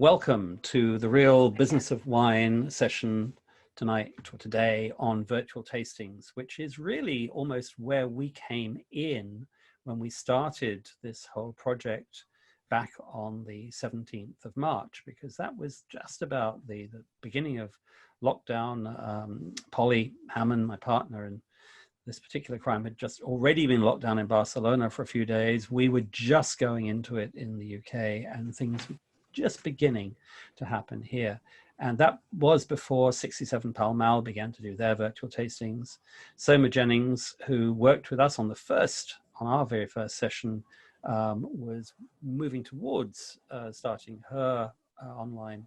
Welcome to the Real Business of Wine session tonight or today on virtual tastings, which is really almost where we came in when we started this whole project back on the 17th of March, because that was just about the beginning of lockdown. Polly Hammond, my partner in this particular crime, had just already been locked down in Barcelona for a few days. We were just going into it in the UK, and things were just beginning to happen here. And that was before 67 Pall Mall began to do their virtual tastings. Soma Jennings, who worked with us on our very first session, was moving towards starting her online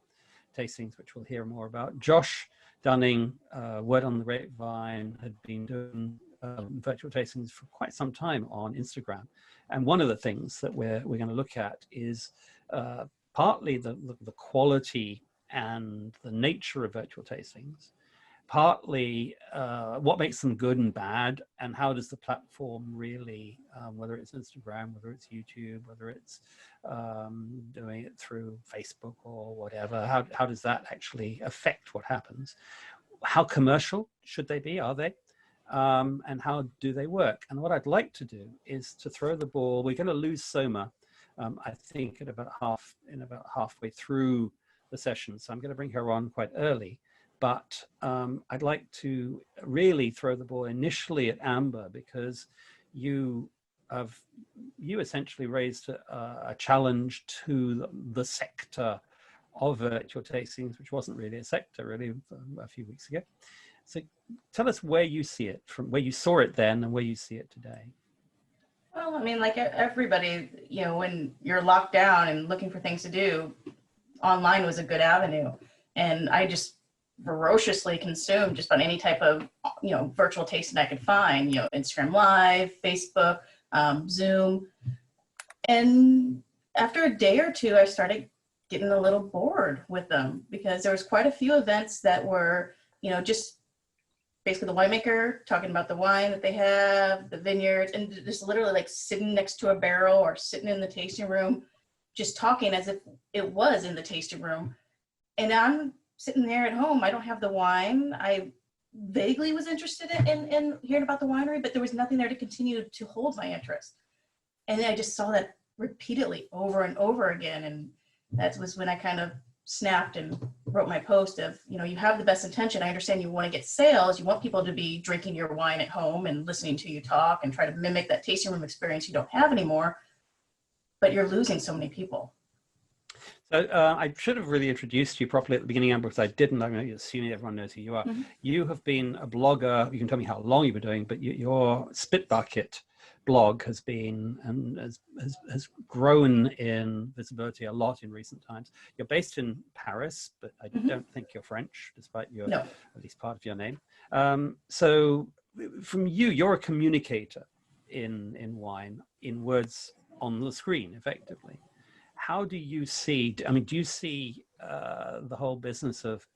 tastings, which we'll hear more about. Josh Dunning, word on the grapevine, had been doing virtual tastings for quite some time on Instagram. And one of the things that we're going to look at is partly the quality and the nature of virtual tastings, partly what makes them good and bad, and how does the platform really, whether it's Instagram, whether it's YouTube, whether it's doing it through Facebook or whatever, how does that actually affect what happens? How commercial should they be? Are they? And how do they work? And what I'd like to do is to throw the ball. We're going to lose Soma, I think, at about halfway through the session. So I'm going to bring her on quite early. But I'd like to really throw the ball initially at Amber, because you essentially raised a challenge to the sector of virtual tastings, which wasn't really a sector really a few weeks ago. So tell us where you see it, from where you saw it then and where you see it today. Well, I mean, like everybody, when you're locked down and looking for things to do, online was a good avenue. And I just ferociously consumed just about any type of, virtual tasting I could find, Instagram Live, Facebook, Zoom. And after a day or two, I started getting a little bored with them, because there was quite a few events that were, just basically the winemaker talking about the wine that they have, the vineyards, and just literally like sitting next to a barrel or sitting in the tasting room, just talking as if it was in the tasting room. And I'm sitting there at home. I don't have the wine. I vaguely was interested in hearing about the winery, but there was nothing there to continue to hold my interest. And then I just saw that repeatedly over and over again. And that was when I kind of snapped and wrote my post of, you have the best intention. I understand you want to get sales. You want people to be drinking your wine at home and listening to you talk and try to mimic that tasting room experience you don't have anymore, but you're losing so many people. So I should have really introduced you properly at the beginning, Amber, because I didn't. I'm assuming everyone knows who you are. Mm-hmm. You have been a blogger. You can tell me how long you've been doing, but your Spit Bucket blog has been and has grown in visibility a lot in recent times. You're based in Paris, but I don't think you're French, despite your at least part of your name. So from you're a communicator in wine, in words on the screen, effectively. How do you see, do you see the whole business of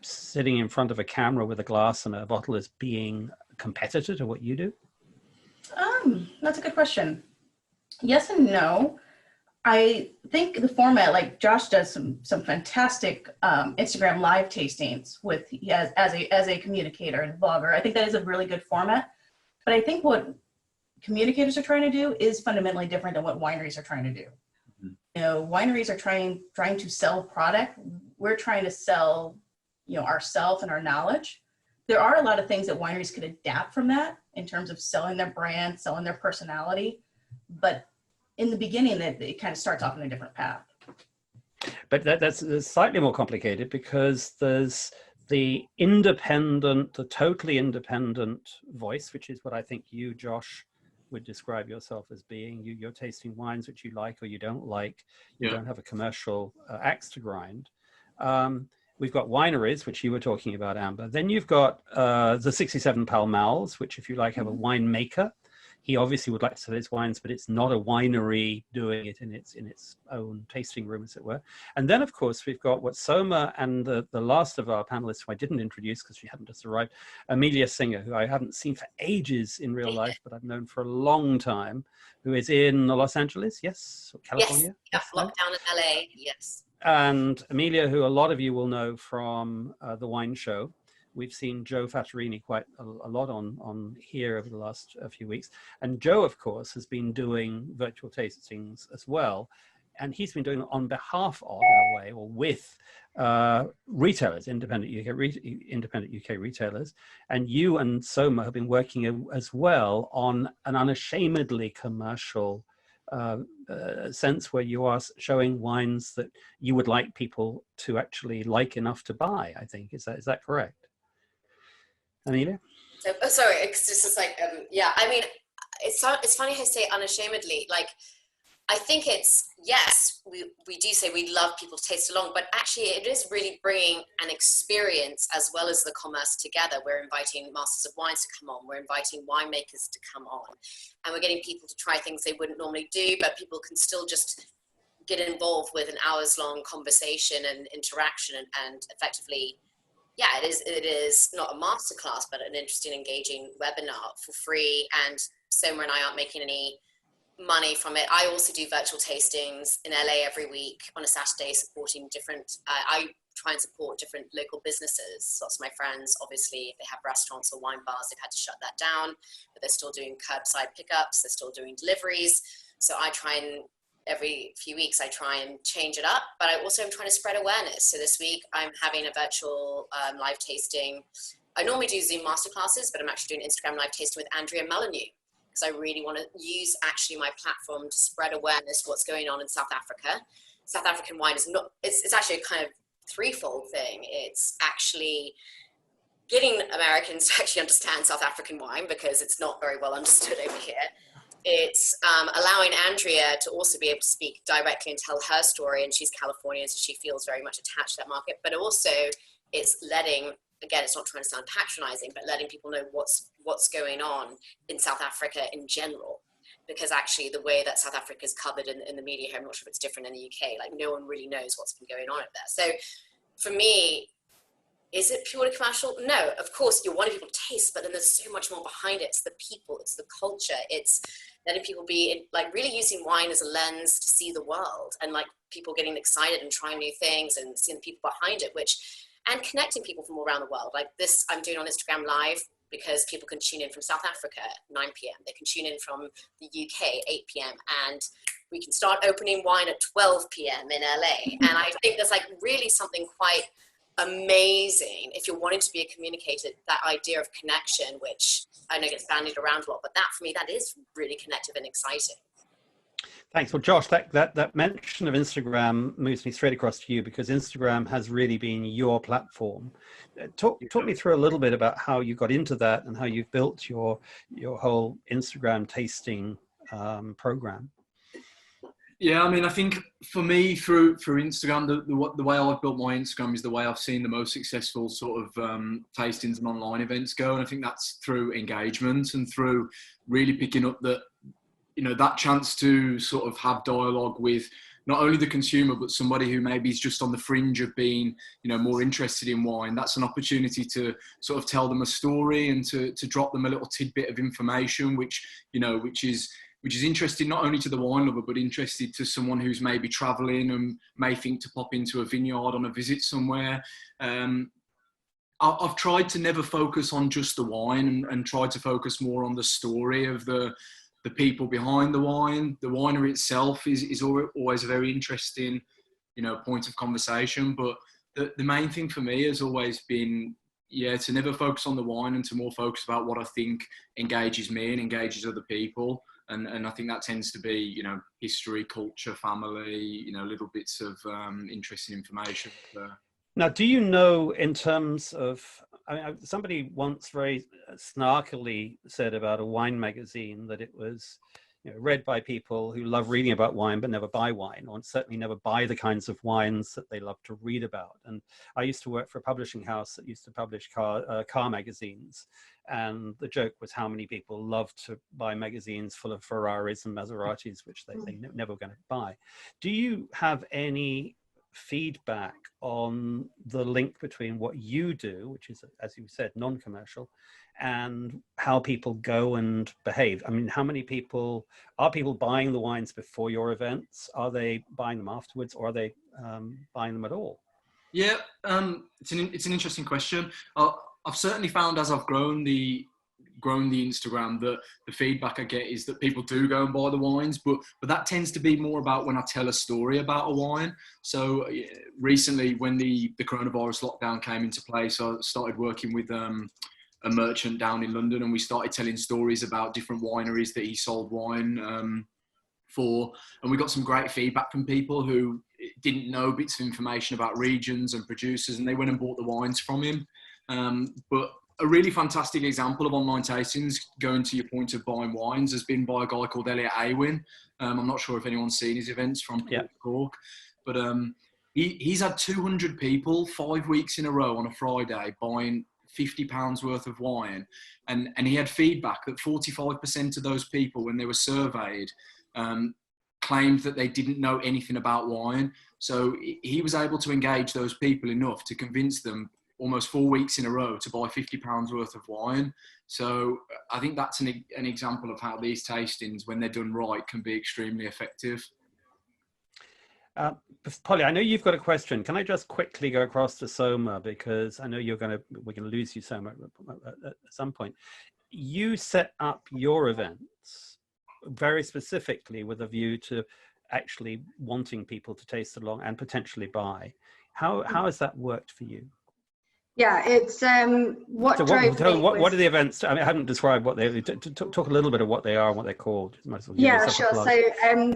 sitting in front of a camera with a glass and a bottle as being a competitor to what you do? That's a good question. Yes and no. I think the format, like Josh does some fantastic Instagram live tastings with as a communicator and blogger. I think that is a really good format. But I think what communicators are trying to do is fundamentally different than what wineries are trying to do. Mm-hmm. Wineries are trying to sell product. We're trying to sell, ourselves and our knowledge. There are a lot of things that wineries could adapt from that in terms of selling their brand, selling their personality. But in the beginning, it kind of starts off in a different path. But that's slightly more complicated, because there's the totally independent voice, which is what I think you, Josh, would describe yourself as being. You're tasting wines which you like or you don't like. You don't have a commercial axe to grind. We've got wineries, which you were talking about, Amber. Then you've got the 67 Pall Malls, which, if you like, have a winemaker. he obviously would like to sell his wines, but it's not a winery doing it in its own tasting room, as it were. And then, of course, we've got what Soma and the last of our panelists, who I didn't introduce because she hadn't just arrived, Amelia Singer, who I haven't seen for ages in real life, but I've known for a long time, who is in Los Angeles, yes, California? Yes, yeah, lockdown in LA, yes. And Amelia, who a lot of you will know from the wine show. We've seen Joe Fattorini quite a lot on here over the last few weeks. And Joe, of course, has been doing virtual tastings as well. And he's been doing it on behalf of, in a way, or with retailers, independent UK retailers. And you and Soma have been working as well on an unashamedly commercial sense, where you are showing wines that you would like people to actually like enough to buy, I think. Is that correct? Amelia? So, sorry, it's just like, yeah, I mean, it's funny how you say unashamedly. Like, I think it's, yes, we do say we love people to taste along, but actually it is really bringing an experience as well as the commerce together. We're inviting masters of wines to come on. We're inviting winemakers to come on. And we're getting people to try things they wouldn't normally do, but people can still just get involved with an hours-long conversation and interaction and effectively, yeah, it is not a masterclass, but an interesting, engaging webinar for free. And Soma and I aren't making any money from it. I also do virtual tastings in LA every week on a Saturday, supporting different, I try and support different local businesses. Lots of my friends, obviously, if they have restaurants or wine bars, they've had to shut that down, but they're still doing curbside pickups, they're still doing deliveries. So I try and, every few weeks, I try and change it up, but I also am trying to spread awareness. So this week I'm having a virtual live tasting. I normally do Zoom masterclasses, but I'm actually doing Instagram live tasting with Andrea Molyneux, because I really want to use actually my platform to spread awareness what's going on in South Africa. South African wine is not, it's actually a kind of threefold thing. It's actually getting Americans to actually understand South African wine, because it's not very well understood over here. It's allowing Andrea to also be able to speak directly and tell her story, and she's Californian, so she feels very much attached to that market, but also it's letting, again, it's not trying to sound patronizing, but letting people know what's going on in South Africa in general, because actually the way that South Africa is covered in the media here, I'm not sure if it's different in the UK, like no one really knows what's been going on up there. So for me, is it purely commercial? No, of course you want people to taste, but then there's so much more behind it. It's the people, it's the culture, it's letting people be like really using wine as a lens to see the world, and like people getting excited and trying new things and seeing the people behind it, and connecting people from all around the world. Like this, I'm doing on Instagram Live because people can tune in from South Africa at 9 p.m. They can tune in from the UK 8 p.m. And we can start opening wine at 12 p.m. in LA. And I think there's like really something quite amazing if you're wanting to be a communicator, that idea of connection, which I know gets bandied around a lot, but that for me, that is really connective and exciting. Thanks. Well, Josh, that mention of Instagram moves me straight across to you, because Instagram has really been your platform. Talk me through a little bit about how you got into that and how you've built your whole Instagram tasting program. Yeah, I mean, I think for me, through Instagram, the way I've built my Instagram is the way I've seen the most successful sort of tastings and online events go. And I think that's through engagement and through really picking up that, you know, that chance to sort of have dialogue with not only the consumer, but somebody who maybe is just on the fringe of being, you know, more interested in wine. That's an opportunity to sort of tell them a story and to drop them a little tidbit of information, which is interesting not only to the wine lover, but interested to someone who's maybe traveling and may think to pop into a vineyard on a visit somewhere. I've tried to never focus on just the wine and tried to focus more on the story of the people behind the wine. The winery itself is always a very interesting, you know, point of conversation. But the main thing for me has always been, to never focus on the wine and to more focus about what I think engages me and engages other people. And I think that tends to be, you know, history, culture, family, you know, little bits of interesting information. Now, do you know, in terms of, I mean, somebody once very snarkily said about a wine magazine that it was, read by people who love reading about wine but never buy wine, or certainly never buy the kinds of wines that they love to read about. And I used to work for a publishing house that used to publish car magazines, and the joke was how many people love to buy magazines full of Ferraris and Maseratis, which they never were going to buy. Do you have any feedback on the link between what you do, which is, as you said, non-commercial, and how people go and behave? I mean, how many people are buying the wines before your events? Are they buying them afterwards, or are they buying them at all? Yeah, it's an interesting question. I've certainly found as I've grown the Instagram that the feedback I get is that people do go and buy the wines, but that tends to be more about when I tell a story about a wine. So recently, when the coronavirus lockdown came into place, I started working with a merchant down in London, and we started telling stories about different wineries that he sold wine for, and we got some great feedback from people who didn't know bits of information about regions and producers, and they went and bought the wines from him. But a really fantastic example of online tastings, going to your point of buying wines, has been by a guy called Elliot Aywin. I'm not sure if anyone's seen his events from Cork, but he's had 200 people 5 weeks in a row on a Friday buying £50 worth of wine, and he had feedback that 45% of those people, when they were surveyed, claimed that they didn't know anything about wine. So he was able to engage those people enough to convince them almost 4 weeks in a row to buy £50 worth of wine. So I think that's an example of how these tastings, when they're done right, can be extremely effective. Polly, I know you've got a question. Can I just quickly go across to Soma, because I know we're going to lose you, Soma, at some point. You set up your events very specifically with a view to actually wanting people to taste along and potentially buy. How has that worked for you? Yeah, it's what are the events? I mean, I haven't described what they talk a little bit of what they are and what they're called. Yeah, sure. So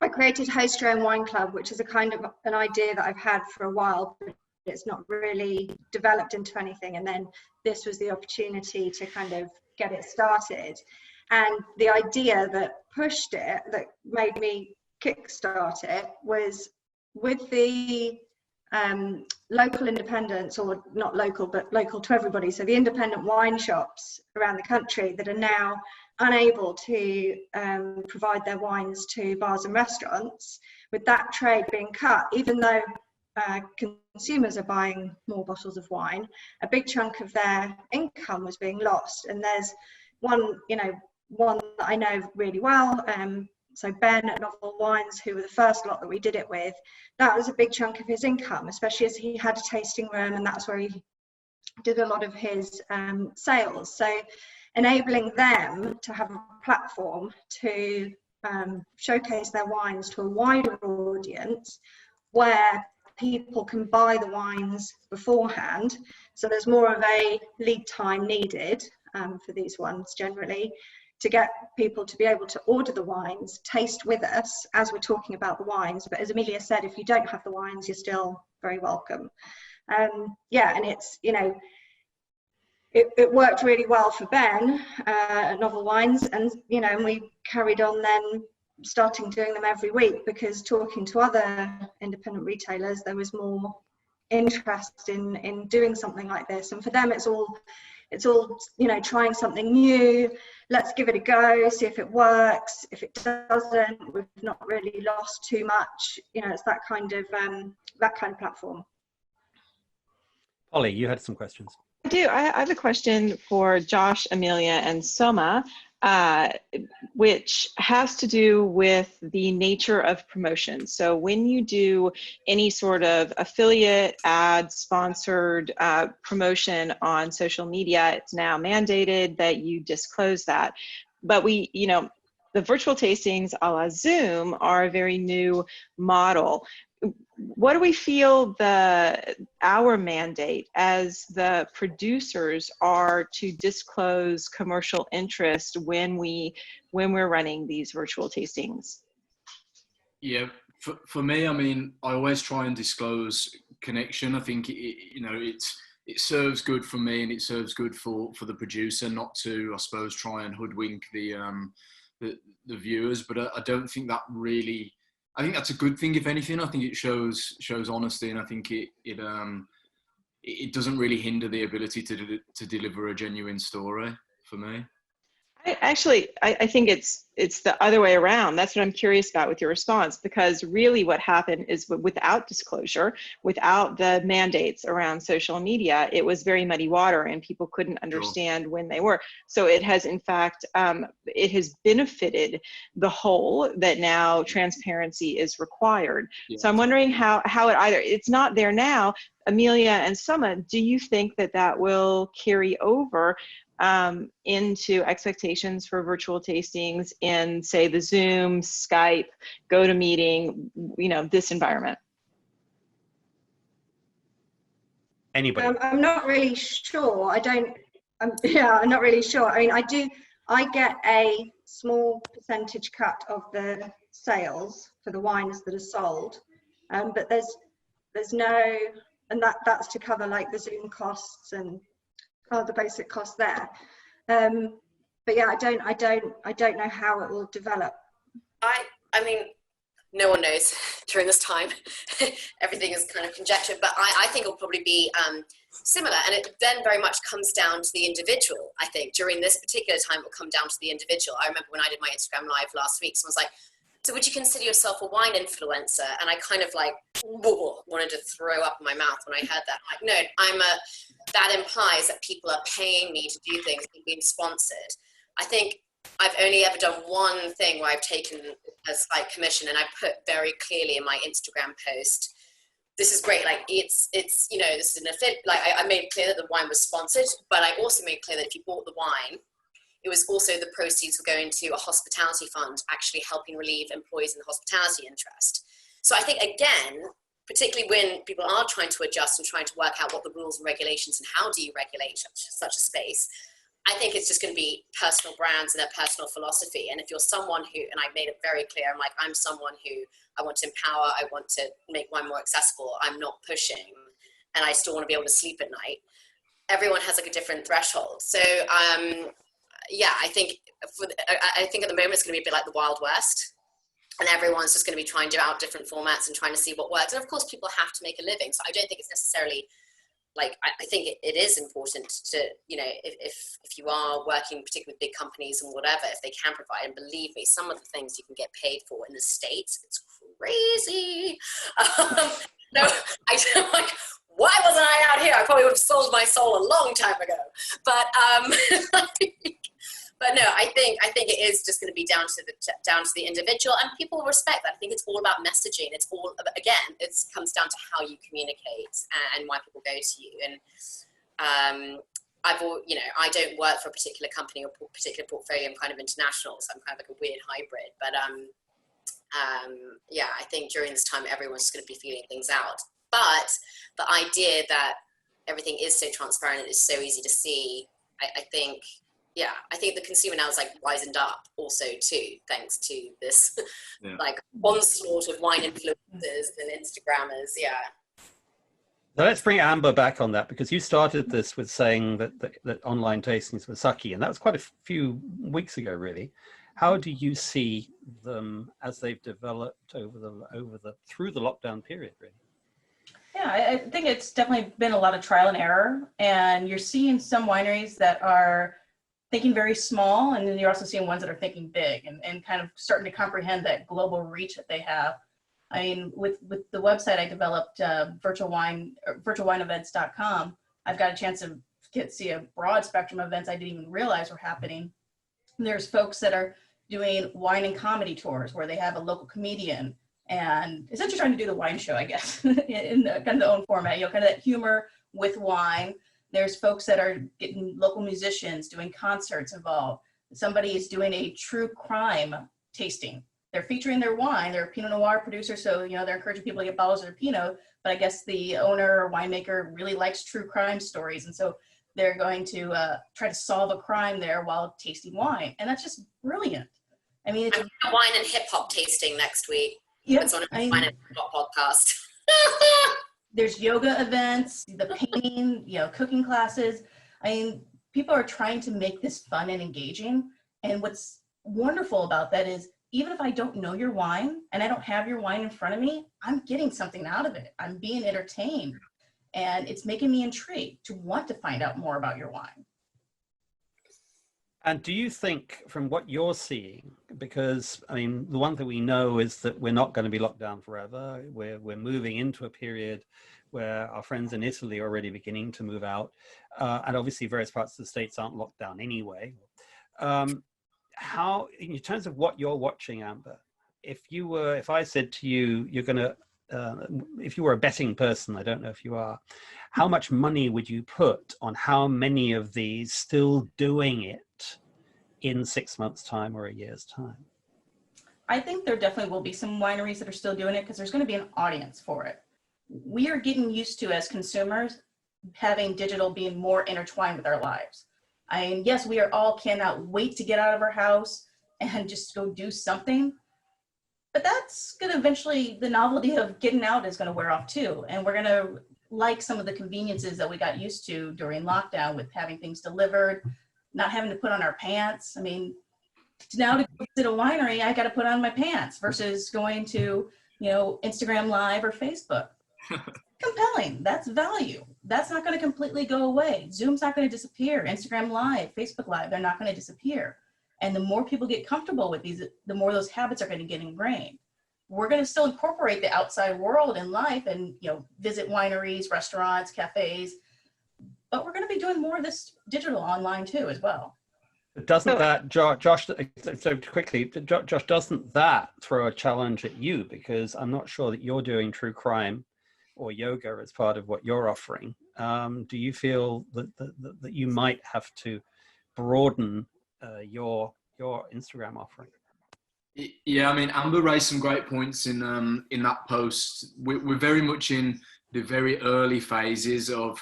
I created Host Your Own Wine Club, which is a kind of an idea that I've had for a while, but it's not really developed into anything. And then this was the opportunity to kind of get it started. And the idea that pushed it, that made me kickstart it, was with the local independents, or not local, but local to everybody. So the independent wine shops around the country that are now unable to provide their wines to bars and restaurants, with that trade being cut, even though consumers are buying more bottles of wine, a big chunk of their income was being lost. And there's one that I know really well, so Ben at Novel Wines, who were the first lot that we did it with, that was a big chunk of his income, especially as he had a tasting room, and that's where he did a lot of his sales. So enabling them to have a platform to showcase their wines to a wider audience, where people can buy the wines beforehand, so there's more of a lead time needed for these ones generally, to get people to be able to order the wines, taste with us as we're talking about the wines. But as Amelia said, if you don't have the wines, you're still very welcome. Yeah, and it's, it worked really well for Ben at Novel Wines, and and we carried on then starting doing them every week, because talking to other independent retailers, there was more interest in doing something like this. And for them, it's all trying something new. Let's give it a go, see if it works. If it doesn't, we've not really lost too much. It's that kind of platform. Polly, you had some questions. I do. I have a question for Josh, Amelia, and Soma, which has to do with the nature of promotion. So when you do any sort of affiliate, ad, sponsored promotion on social media, it's now mandated that you disclose that. But the virtual tastings a la Zoom are a very new model. What do we feel our mandate as the producers are to disclose commercial interest when we're running these virtual tastings? Yeah, for me, I mean, I always try and disclose connection. I think it serves good for me, and it serves good for the producer not to, I suppose, try and hoodwink the the viewers, but I don't think that really. I think that's a good thing, if anything. I think it shows honesty, and I think it doesn't really hinder the ability to deliver a genuine story for me. I think it's the other way around. That's what I'm curious about with your response, because really what happened is without disclosure, without the mandates around social media, it was very muddy water and people couldn't understand when they were. So it has, in fact, it has benefited the whole that now transparency is required. Yeah. So I'm wondering how it's not there now. Amelia and Summer, do you think that will carry over into expectations for virtual tastings in, say, the Zoom, Skype, GoToMeeting, this environment? Anybody? I'm not really sure. I'm not really sure. I mean, I get a small percentage cut of the sales for the wines that are sold, but there's no, and that's to cover like the Zoom costs and the basic costs there. But yeah, I don't know how it will develop. I mean, no one knows during this time. Everything is kind of conjecture, but I think it'll probably be similar. And it then very much comes down to the individual. I think during this particular time, it will come down to the individual. I remember when I did my Instagram live last week, someone was like, so would you consider yourself a wine influencer? And I kind of like wanted to throw up in my mouth when I heard that. Like, no, that implies that people are paying me to do things and being sponsored. I think I've only ever done one thing where I've taken a slight commission, and I put very clearly in my Instagram post, this is great. Like it's this is an affiliate. Like I made it clear that the wine was sponsored, but I also made clear that if you bought the wine, it was also the proceeds were going to a hospitality fund, actually helping relieve employees in the hospitality interest. So I think, again, particularly when people are trying to adjust and trying to work out what the rules and regulations and how do you regulate such a space, I think it's just going to be personal brands and their personal philosophy. And if you're someone who, and I made it very clear, I'm someone who I want to empower, I want to make wine more accessible, I'm not pushing, and I still want to be able to sleep at night. Everyone has like a different threshold. So, yeah, I think at the moment it's going to be a bit like the Wild West, and everyone's just going to be trying out different formats and trying to see what works. And of course, people have to make a living. So I don't think it's necessarily like, I think it is important to, if you are working particularly with big companies and whatever, if they can provide, and believe me, some of the things you can get paid for in the States, it's crazy. No, I don't like. Why wasn't I out here? I probably would have sold my soul a long time ago. But but no, I think it is just going to be down to the individual, and people respect that. I think it's all about messaging. It's all, again, it comes down to how you communicate and why people go to you. And I don't work for a particular company or particular portfolio. I'm kind of international, so I'm kind of like a weird hybrid. But yeah, I think during this time, everyone's just going to be feeling things out. But the idea that everything is so transparent, it is so easy to see, I think the consumer now is like wisened up also too, thanks to this like onslaught of wine influencers and Instagrammers. Yeah. So let's bring Amber back on that, because you started this with saying that online tastings were sucky, and that was quite a few weeks ago, really. How do you see them as they've developed through the lockdown period, really? Yeah, I think it's definitely been a lot of trial and error, and you're seeing some wineries that are thinking very small, and then you're also seeing ones that are thinking big and kind of starting to comprehend that global reach that they have. I mean, with the website I developed, virtualwineevents.com, I've got a chance to see a broad spectrum of events I didn't even realize were happening. There's folks that are doing wine and comedy tours where they have a local comedian and essentially trying to do the wine show, I guess, in the, kind of the own format, kind of that humor with wine. There's folks that are getting local musicians doing concerts involved. Somebody is doing a true crime tasting. They're featuring their wine. They're a Pinot Noir producer, so they're encouraging people to get bottles of their Pinot. But I guess the owner or winemaker really likes true crime stories, and so they're going to try to solve a crime there while tasting wine, and that's just brilliant. I mean, it's I'm doing a wine and hip hop tasting next week. Yep, it's on a wine and hip hop podcast. There's yoga events, the painting, cooking classes. I mean, people are trying to make this fun and engaging. And what's wonderful about that is even if I don't know your wine and I don't have your wine in front of me, I'm getting something out of it. I'm being entertained, and it's making me intrigued to want to find out more about your wine. And do you think, from what you're seeing, because I mean, the one thing we know is that we're not going to be locked down forever. We're moving into a period where our friends in Italy are already beginning to move out, and obviously various parts of the States aren't locked down anyway. How, in terms of what you're watching, Amber, if I said to you, you're going to, if you were a betting person, I don't know if you are, how much money would you put on how many of these still doing it in 6 months' time or a year's time? I think there definitely will be some wineries that are still doing it because there's going to be an audience for it. We are getting used to, as consumers, having digital being more intertwined with our lives. I mean, yes, we are all cannot wait to get out of our house and just go do something. But that's going to eventually, the novelty of getting out is going to wear off too. And we're going to like some of the conveniences that we got used to during lockdown with having things delivered, not having to put on our pants. I mean, now to go visit a winery, I got to put on my pants versus going to, Instagram Live or Facebook. Compelling. That's value. That's not going to completely go away. Zoom's not going to disappear. Instagram Live, Facebook Live, they're not going to disappear. And the more people get comfortable with these, the more those habits are going to get ingrained. We're going to still incorporate the outside world in life and, visit wineries, restaurants, cafes, but we're going to be doing more of this digital online too as well. Doesn't that, Josh, so quickly, Josh, doesn't that throw a challenge at you? Because I'm not sure that you're doing true crime or yoga as part of what you're offering. Do you feel that you might have to broaden your Instagram offering? Yeah, I mean, Amber raised some great points in that post. We're very much in the very early phases of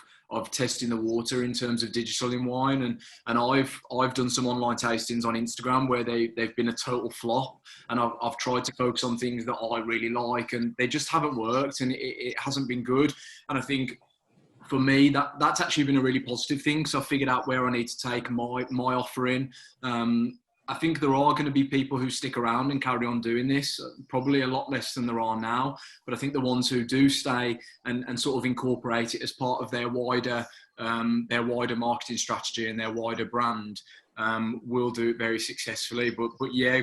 testing the water in terms of digital in wine, and I've done some online tastings on Instagram where they've been a total flop, and I've tried to focus on things that I really like, and they just haven't worked, and it hasn't been good. And I think for me that's actually been a really positive thing. So I figured out where I need to take my offering. I think there are going to be people who stick around and carry on doing this, probably a lot less than there are now. But I think the ones who do stay and sort of incorporate it as part of their wider marketing strategy and their wider brand will do it very successfully. But yeah,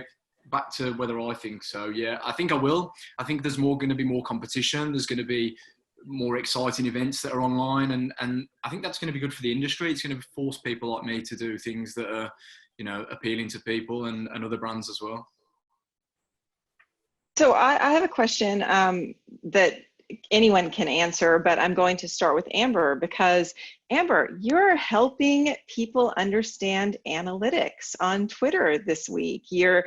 back to whether I think so. Yeah, I think I will. I think there's going to be more competition. There's going to be more exciting events that are online, and I think that's going to be good for the industry. It's going to force people like me to do things that are appealing to people and other brands as well. So I have a question that anyone can answer, but I'm going to start with Amber, because Amber, you're helping people understand analytics on Twitter this week. You're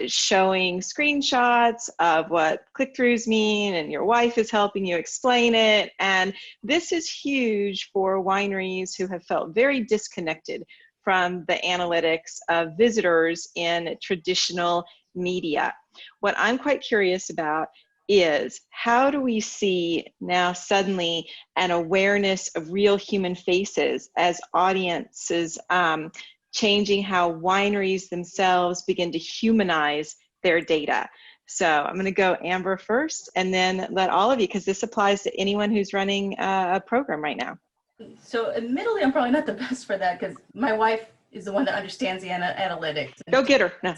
showing screenshots of what click-throughs mean, and your wife is helping you explain it. And this is huge for wineries who have felt very disconnected from the analytics of visitors in traditional media. What I'm quite curious about is, how do we see now suddenly an awareness of real human faces as audiences changing how wineries themselves begin to humanize their data? So I'm going to go Amber first, and then let all of you, because this applies to anyone who's running a program right now. So admittedly, I'm probably not the best for that because my wife is the one that understands the analytics. Go get her. No.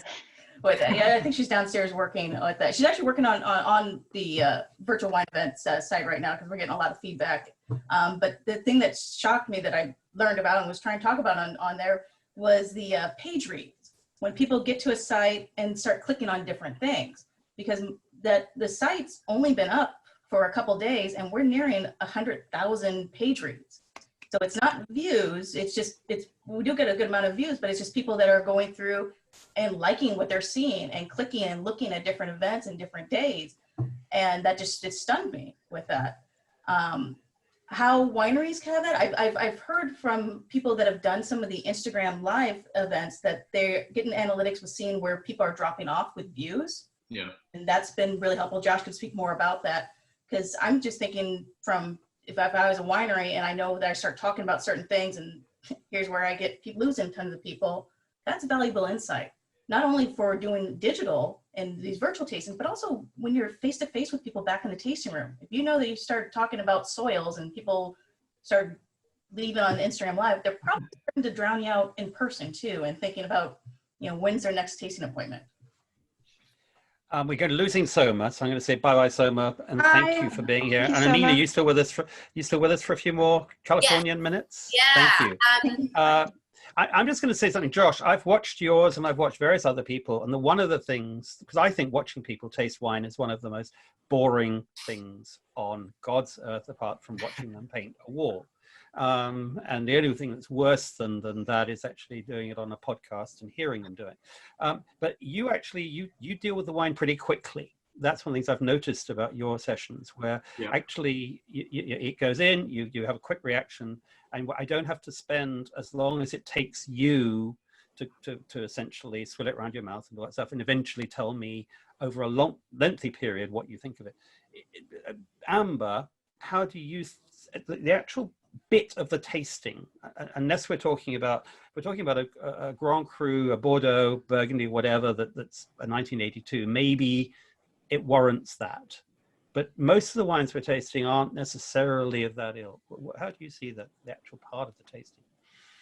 With that. Yeah, I think she's downstairs working with that. She's actually working on the virtual wine events site right now because we're getting a lot of feedback. But the thing that shocked me that I learned about and was trying to talk about on there was the page reads. When people get to a site and start clicking on different things, because the site's only been up for a couple days and we're nearing 100,000 page reads. So it's not views, we do get a good amount of views, but it's just people that are going through and liking what they're seeing and clicking and looking at different events and different days. And that it stunned me with that. How wineries can have that, I've heard from people that have done some of the Instagram Live events that they're getting analytics with seeing where people are dropping off with views. Yeah. And that's been really helpful. Josh could speak more about that, because I'm just thinking from, if I was a winery and I know that I start talking about certain things and here's where I keep losing tons of people, that's valuable insight. not only for doing digital and these virtual tastings, but also when you're face to face with people back in the tasting room. If you know that you start talking about soils and people start leaving on Instagram Live, they're probably starting to drown you out in person too, and thinking about, when's their next tasting appointment. We're going to losing Soma, so I'm going to say bye-bye, Soma, and thank you for being here. Thank you, And Soma. Amelia, you still with us for a few more Californian minutes? Yeah. Thank you. I'm just going to say something, Josh. I've watched yours and I've watched various other people, and one of the things, because I think watching people taste wine is one of the most boring things on God's earth, apart from watching them paint a wall. And the only thing that's worse than that is actually doing it on a podcast and hearing them do it. But you actually, you deal with the wine pretty quickly. That's one of the things I've noticed about your sessions, where actually it goes in, you have a quick reaction, and I don't have to spend as long as it takes you to essentially swill it around your mouth and all that stuff, and eventually tell me over a lengthy period what you think of it. Amber, how do you, the actual bit of the tasting, unless we're talking about a Grand Cru, a Bordeaux, Burgundy, whatever, that's a 1982, maybe it warrants that. But most of the wines we're tasting aren't necessarily of that ilk. How do you see the actual part of the tasting?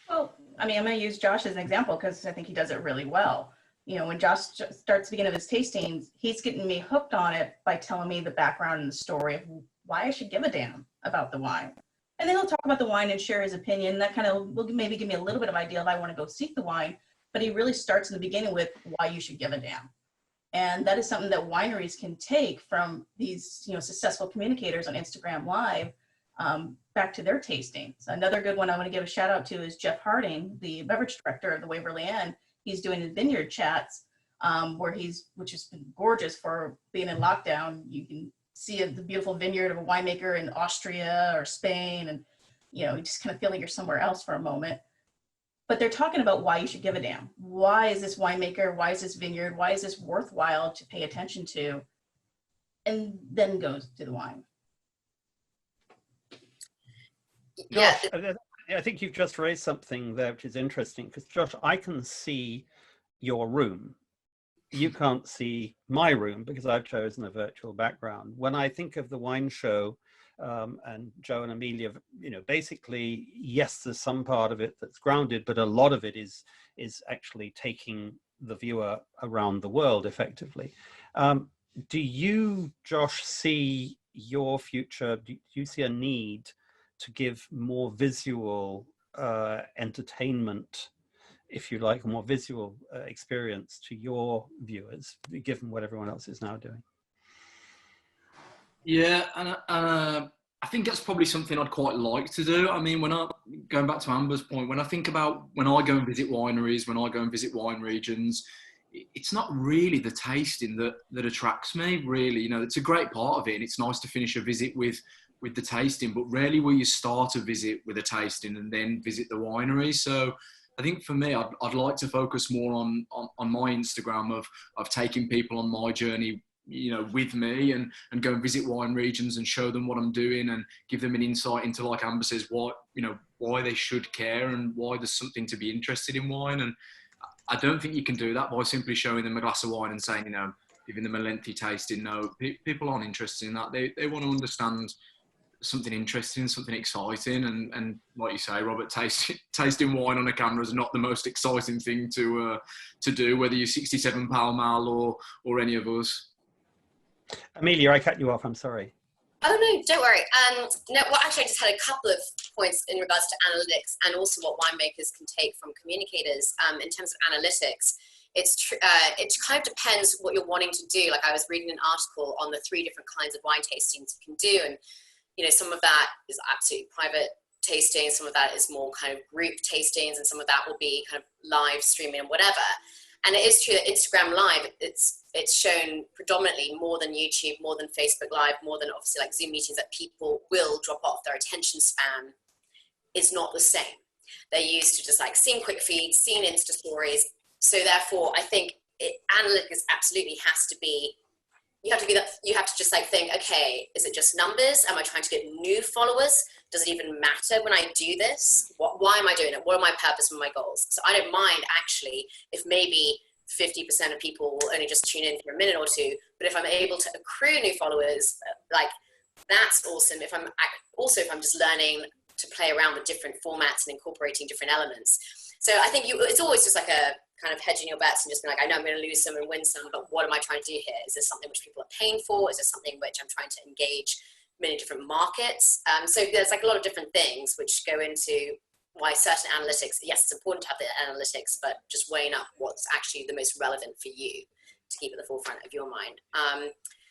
Well, I mean, I'm going to use Josh as an example because I think he does it really well. When Josh starts the beginning of his tastings, he's getting me hooked on it by telling me the background and the story of why I should give a damn about the wine. And then he'll talk about the wine and share his opinion. That kind of will maybe give me a little bit of idea if I want to go seek the wine. But he really starts in the beginning with why you should give a damn. And that is something that wineries can take from these, successful communicators on Instagram Live back to their tastings. Another good one I want to give a shout out to is Jeff Harding, the beverage director of the Waverly Inn. He's doing his vineyard chats, which has been gorgeous for being in lockdown. You can see the beautiful vineyard of a winemaker in Austria or Spain, and you just kind of feel like you're somewhere else for a moment. But they're talking about why you should give a damn. Why is this winemaker? Why is this vineyard? Why is this worthwhile to pay attention to? And then goes to the wine. Josh, I think you've just raised something there which is interesting, because Josh, I can see your room. You can't see my room because I've chosen a virtual background. When I think of the wine show, and Joe and Amelia, basically, yes, there's some part of it that's grounded, but a lot of it is actually taking the viewer around the world effectively. Do you, Josh, see your future? Do you see a need to give more visual entertainment, if you like, a more visual experience to your viewers, given what everyone else is now doing? Yeah, and I think that's probably something I'd quite like to do. I mean, going back to Amber's point, when I think about when I go and visit wineries, when I go and visit wine regions, it's not really the tasting that attracts me, really. It's a great part of it, and it's nice to finish a visit with the tasting, but rarely will you start a visit with a tasting and then visit the winery. So I think for me, I'd like to focus more on my Instagram of taking people on my journey, with me, and go and visit wine regions and show them what I'm doing and give them an insight into, like Amber says, why they should care and why there's something to be interested in wine. And I don't think you can do that by simply showing them a glass of wine and saying, giving them a lengthy tasting. No, people aren't interested in that. They want to understand something interesting, something exciting, and like you say, Robert, tasting wine on a camera is not the most exciting thing to do, whether you're 67 Pall Mall or any of us. Amelia, I cut you off. I'm sorry. Oh no, don't worry. Actually, I just had a couple of points in regards to analytics and also what winemakers can take from communicators in terms of analytics. It kind of depends what you're wanting to do. Like, I was reading an article on the 3 different kinds of wine tastings you can do, and some of that is absolutely private tasting, some of that is more kind of group tastings, and some of that will be kind of live streaming and whatever. And it is true that Instagram Live, it's shown predominantly more than YouTube, more than Facebook Live, more than obviously like Zoom meetings, that people will drop off. Their attention span is not the same. They're used to just like seeing quick feeds, seeing Insta stories. So therefore, I think analytics absolutely has to be, you have to just like think, okay, is it just numbers? Am I trying to get new followers? Does it even matter when I do this? Why am I doing it? What are my purpose and my goals? So I don't mind actually if maybe 50% of people will only just tune in for a minute or two. But if I'm able to accrue new followers, like that's awesome. If I'm just learning to play around with different formats and incorporating different elements. So I think it's always just like a kind of hedging your bets and just being like, I know I'm going to lose some and win some, but what am I trying to do here? Is this something which people are paying for? Is this something which I'm trying to engage many different markets? So there's like a lot of different things which go into why certain analytics, yes, it's important to have the analytics, but just weighing up what's actually the most relevant for you to keep at the forefront of your mind.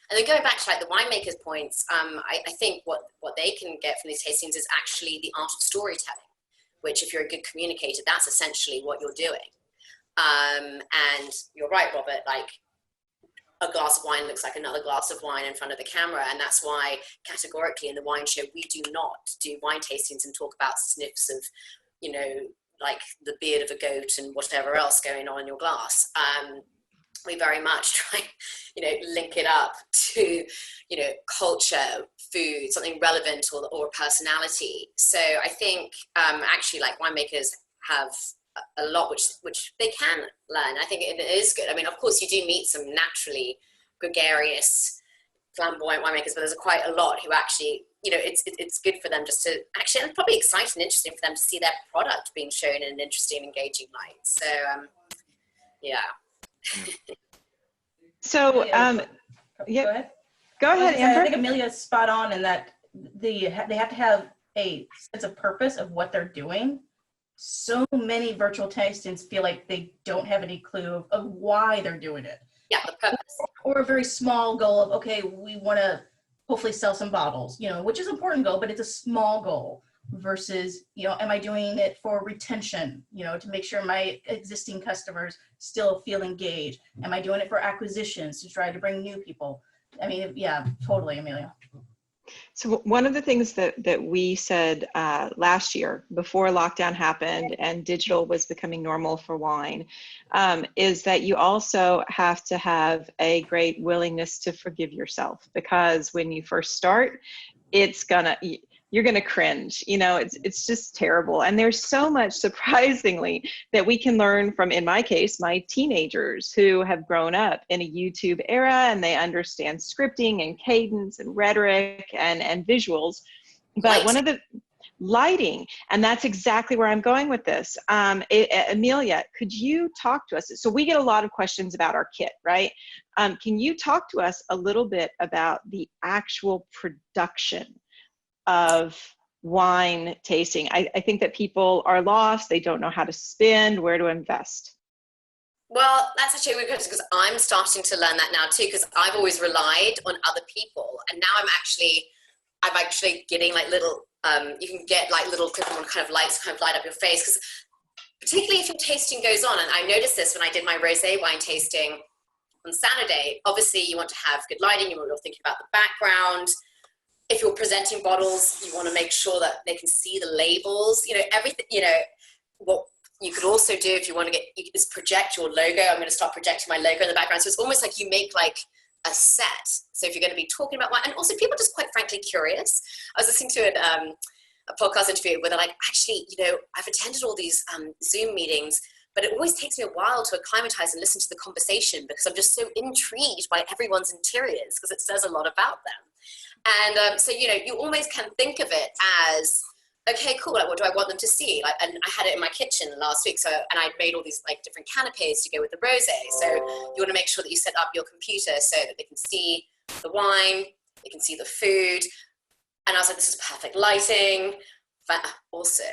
And then going back to like the winemaker's points, I think what they can get from these tastings is actually the art of storytelling, which if you're a good communicator, that's essentially what you're doing. And you're right, Robert, like a glass of wine looks like another glass of wine in front of the camera. And that's why categorically in the wine show, we do not do wine tastings and talk about sniffs of, you know, like the beard of a goat and whatever else going on in your glass. We very much try, you know, link it up to, you know, culture, food, something relevant or personality. So I think actually like winemakers have a lot which they can learn. I think it is good. I mean, of course you do meet some naturally gregarious, flamboyant winemakers, but there's quite a lot who actually, you know, it's good for them just to actually, and probably exciting and interesting for them to see their product being shown in an interesting, engaging light. So yeah. So, yeah, go ahead, Amber. I think Amelia's spot on in that they have to have a sense of purpose of what they're doing. So many virtual tastings feel like they don't have any clue of why they're doing it. Yeah, the purpose. Or a very small goal of, okay, we want to hopefully sell some bottles, you know, which is an important goal, but it's a small goal versus, you know, am I doing it for retention, you know, to make sure my existing customers still feel engaged? Am I doing it for acquisitions to try to bring new people? I mean, yeah, totally, Amelia. So one of the things that we said last year before lockdown happened and digital was becoming normal for wine is that you also have to have a great willingness to forgive yourself, because when you first start, you're gonna cringe, you know, it's just terrible. And there's so much, surprisingly, that we can learn from, in my case, my teenagers who have grown up in a YouTube era and they understand scripting and cadence and rhetoric and visuals. But one of the lighting, and that's exactly where I'm going with this. Amelia, could you talk to us? So we get a lot of questions about our kit, right? Can you talk to us a little bit about the actual production of wine tasting? I think that people are lost. They don't know how to spend, where to invest. Well, that's actually a good question, because I'm starting to learn that now too, because I've always relied on other people. And now I'm actually getting like little, you can get like little clip-on kind of lights kind of light up your face, because particularly if your tasting goes on, and I noticed this when I did my rosé wine tasting on Saturday, obviously you want to have good lighting, you're thinking about the background. If you're presenting bottles, you want to make sure that they can see the labels, you know, everything, you know. What you could also do if you want to is project your logo. I'm going to start projecting my logo in the background. So it's almost like you make like a set. So if you're going to be talking about wine, and also people are just quite frankly curious. I was listening to a podcast interview where they're like, actually, you know, I've attended all these Zoom meetings, but it always takes me a while to acclimatize and listen to the conversation because I'm just so intrigued by everyone's interiors, because it says a lot about them. And so, you know, you always can think of it as, okay, cool, like what do I want them to see? Like, and I had it in my kitchen last week, so, and I made all these like different canapes to go with the rosé. So you want to make sure that you set up your computer so that they can see the wine, they can see the food. And I was like, this is perfect lighting. But also,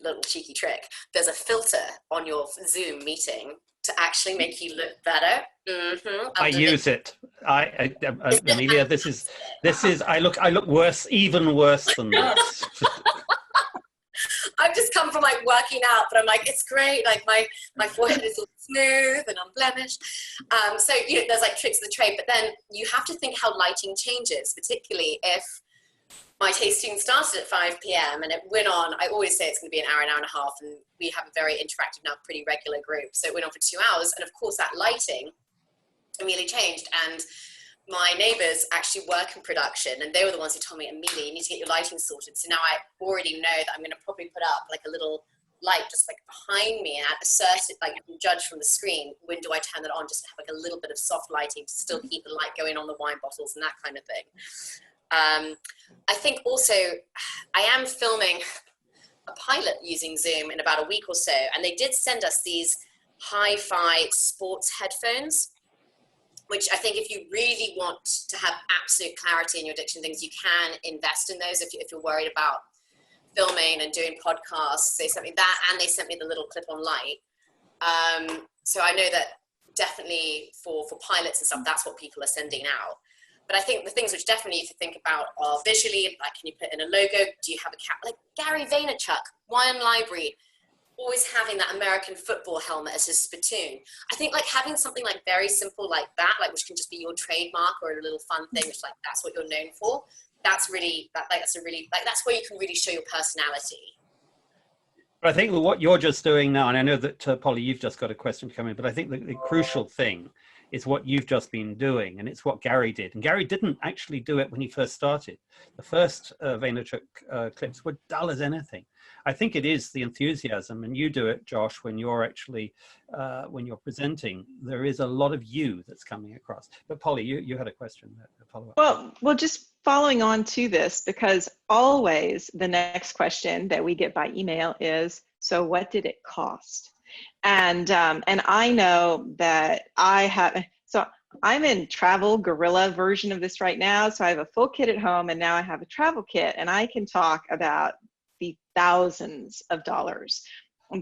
little cheeky trick, there's a filter on your Zoom meeting to actually make you look better. Mm-hmm. I use it. Amelia, this is. I look worse, even worse than this. I've just come from like working out, but I'm like, it's great. Like my forehead is all smooth and unblemished. So you know, there's like tricks of the trade, but then you have to think how lighting changes, particularly if my tasting started at 5 p.m. and it went on. I always say it's going to be an hour and a half, and we have a very interactive now, pretty regular group. So it went on for 2 hours, and of course that lighting immediately changed. And my neighbors actually work in production, and they were the ones who told me, Amelia, you need to get your lighting sorted. So now I already know that I'm going to probably put up like a little light just like behind me and at a certain, like you can judge from the screen, when do I turn that on, just to have like a little bit of soft lighting to still keep the light going on the wine bottles and that kind of thing. I think also I am filming a pilot using Zoom in about a week or so, and they did send us these hi-fi sports headphones, which I think if you really want to have absolute clarity in your diction things, you can invest in those if you're worried about filming and doing podcasts. They sent me that, and they sent me the little clip-on light. So I know that definitely for pilots and stuff, that's what people are sending out. But I think the things which definitely you have to think about are visually, like, can you put in a logo? Do you have a cap? Like Gary Vaynerchuk, Wine Library, always having that American football helmet as his spittoon. I think like having something like very simple like that, like which can just be your trademark or a little fun thing, which like that's what you're known for. That's really, that's a really, like that's where you can really show your personality. But I think what you're just doing now, and I know that Polly, you've just got a question coming, but I think the crucial thing is what you've just been doing, and it's what Gary did. And Gary didn't actually do it when he first started. The first Vaynerchuk clips were dull as anything. I think it is the enthusiasm, and you do it, Josh, when you're actually, when you're presenting, there is a lot of you that's coming across. But Polly, you had a question, a follow-up. Well, just following on to this, because always the next question that we get by email is, so what did it cost? And I know that so I'm in travel guerrilla version of this right now. So I have a full kit at home, and now I have a travel kit, and I can talk about the thousands of dollars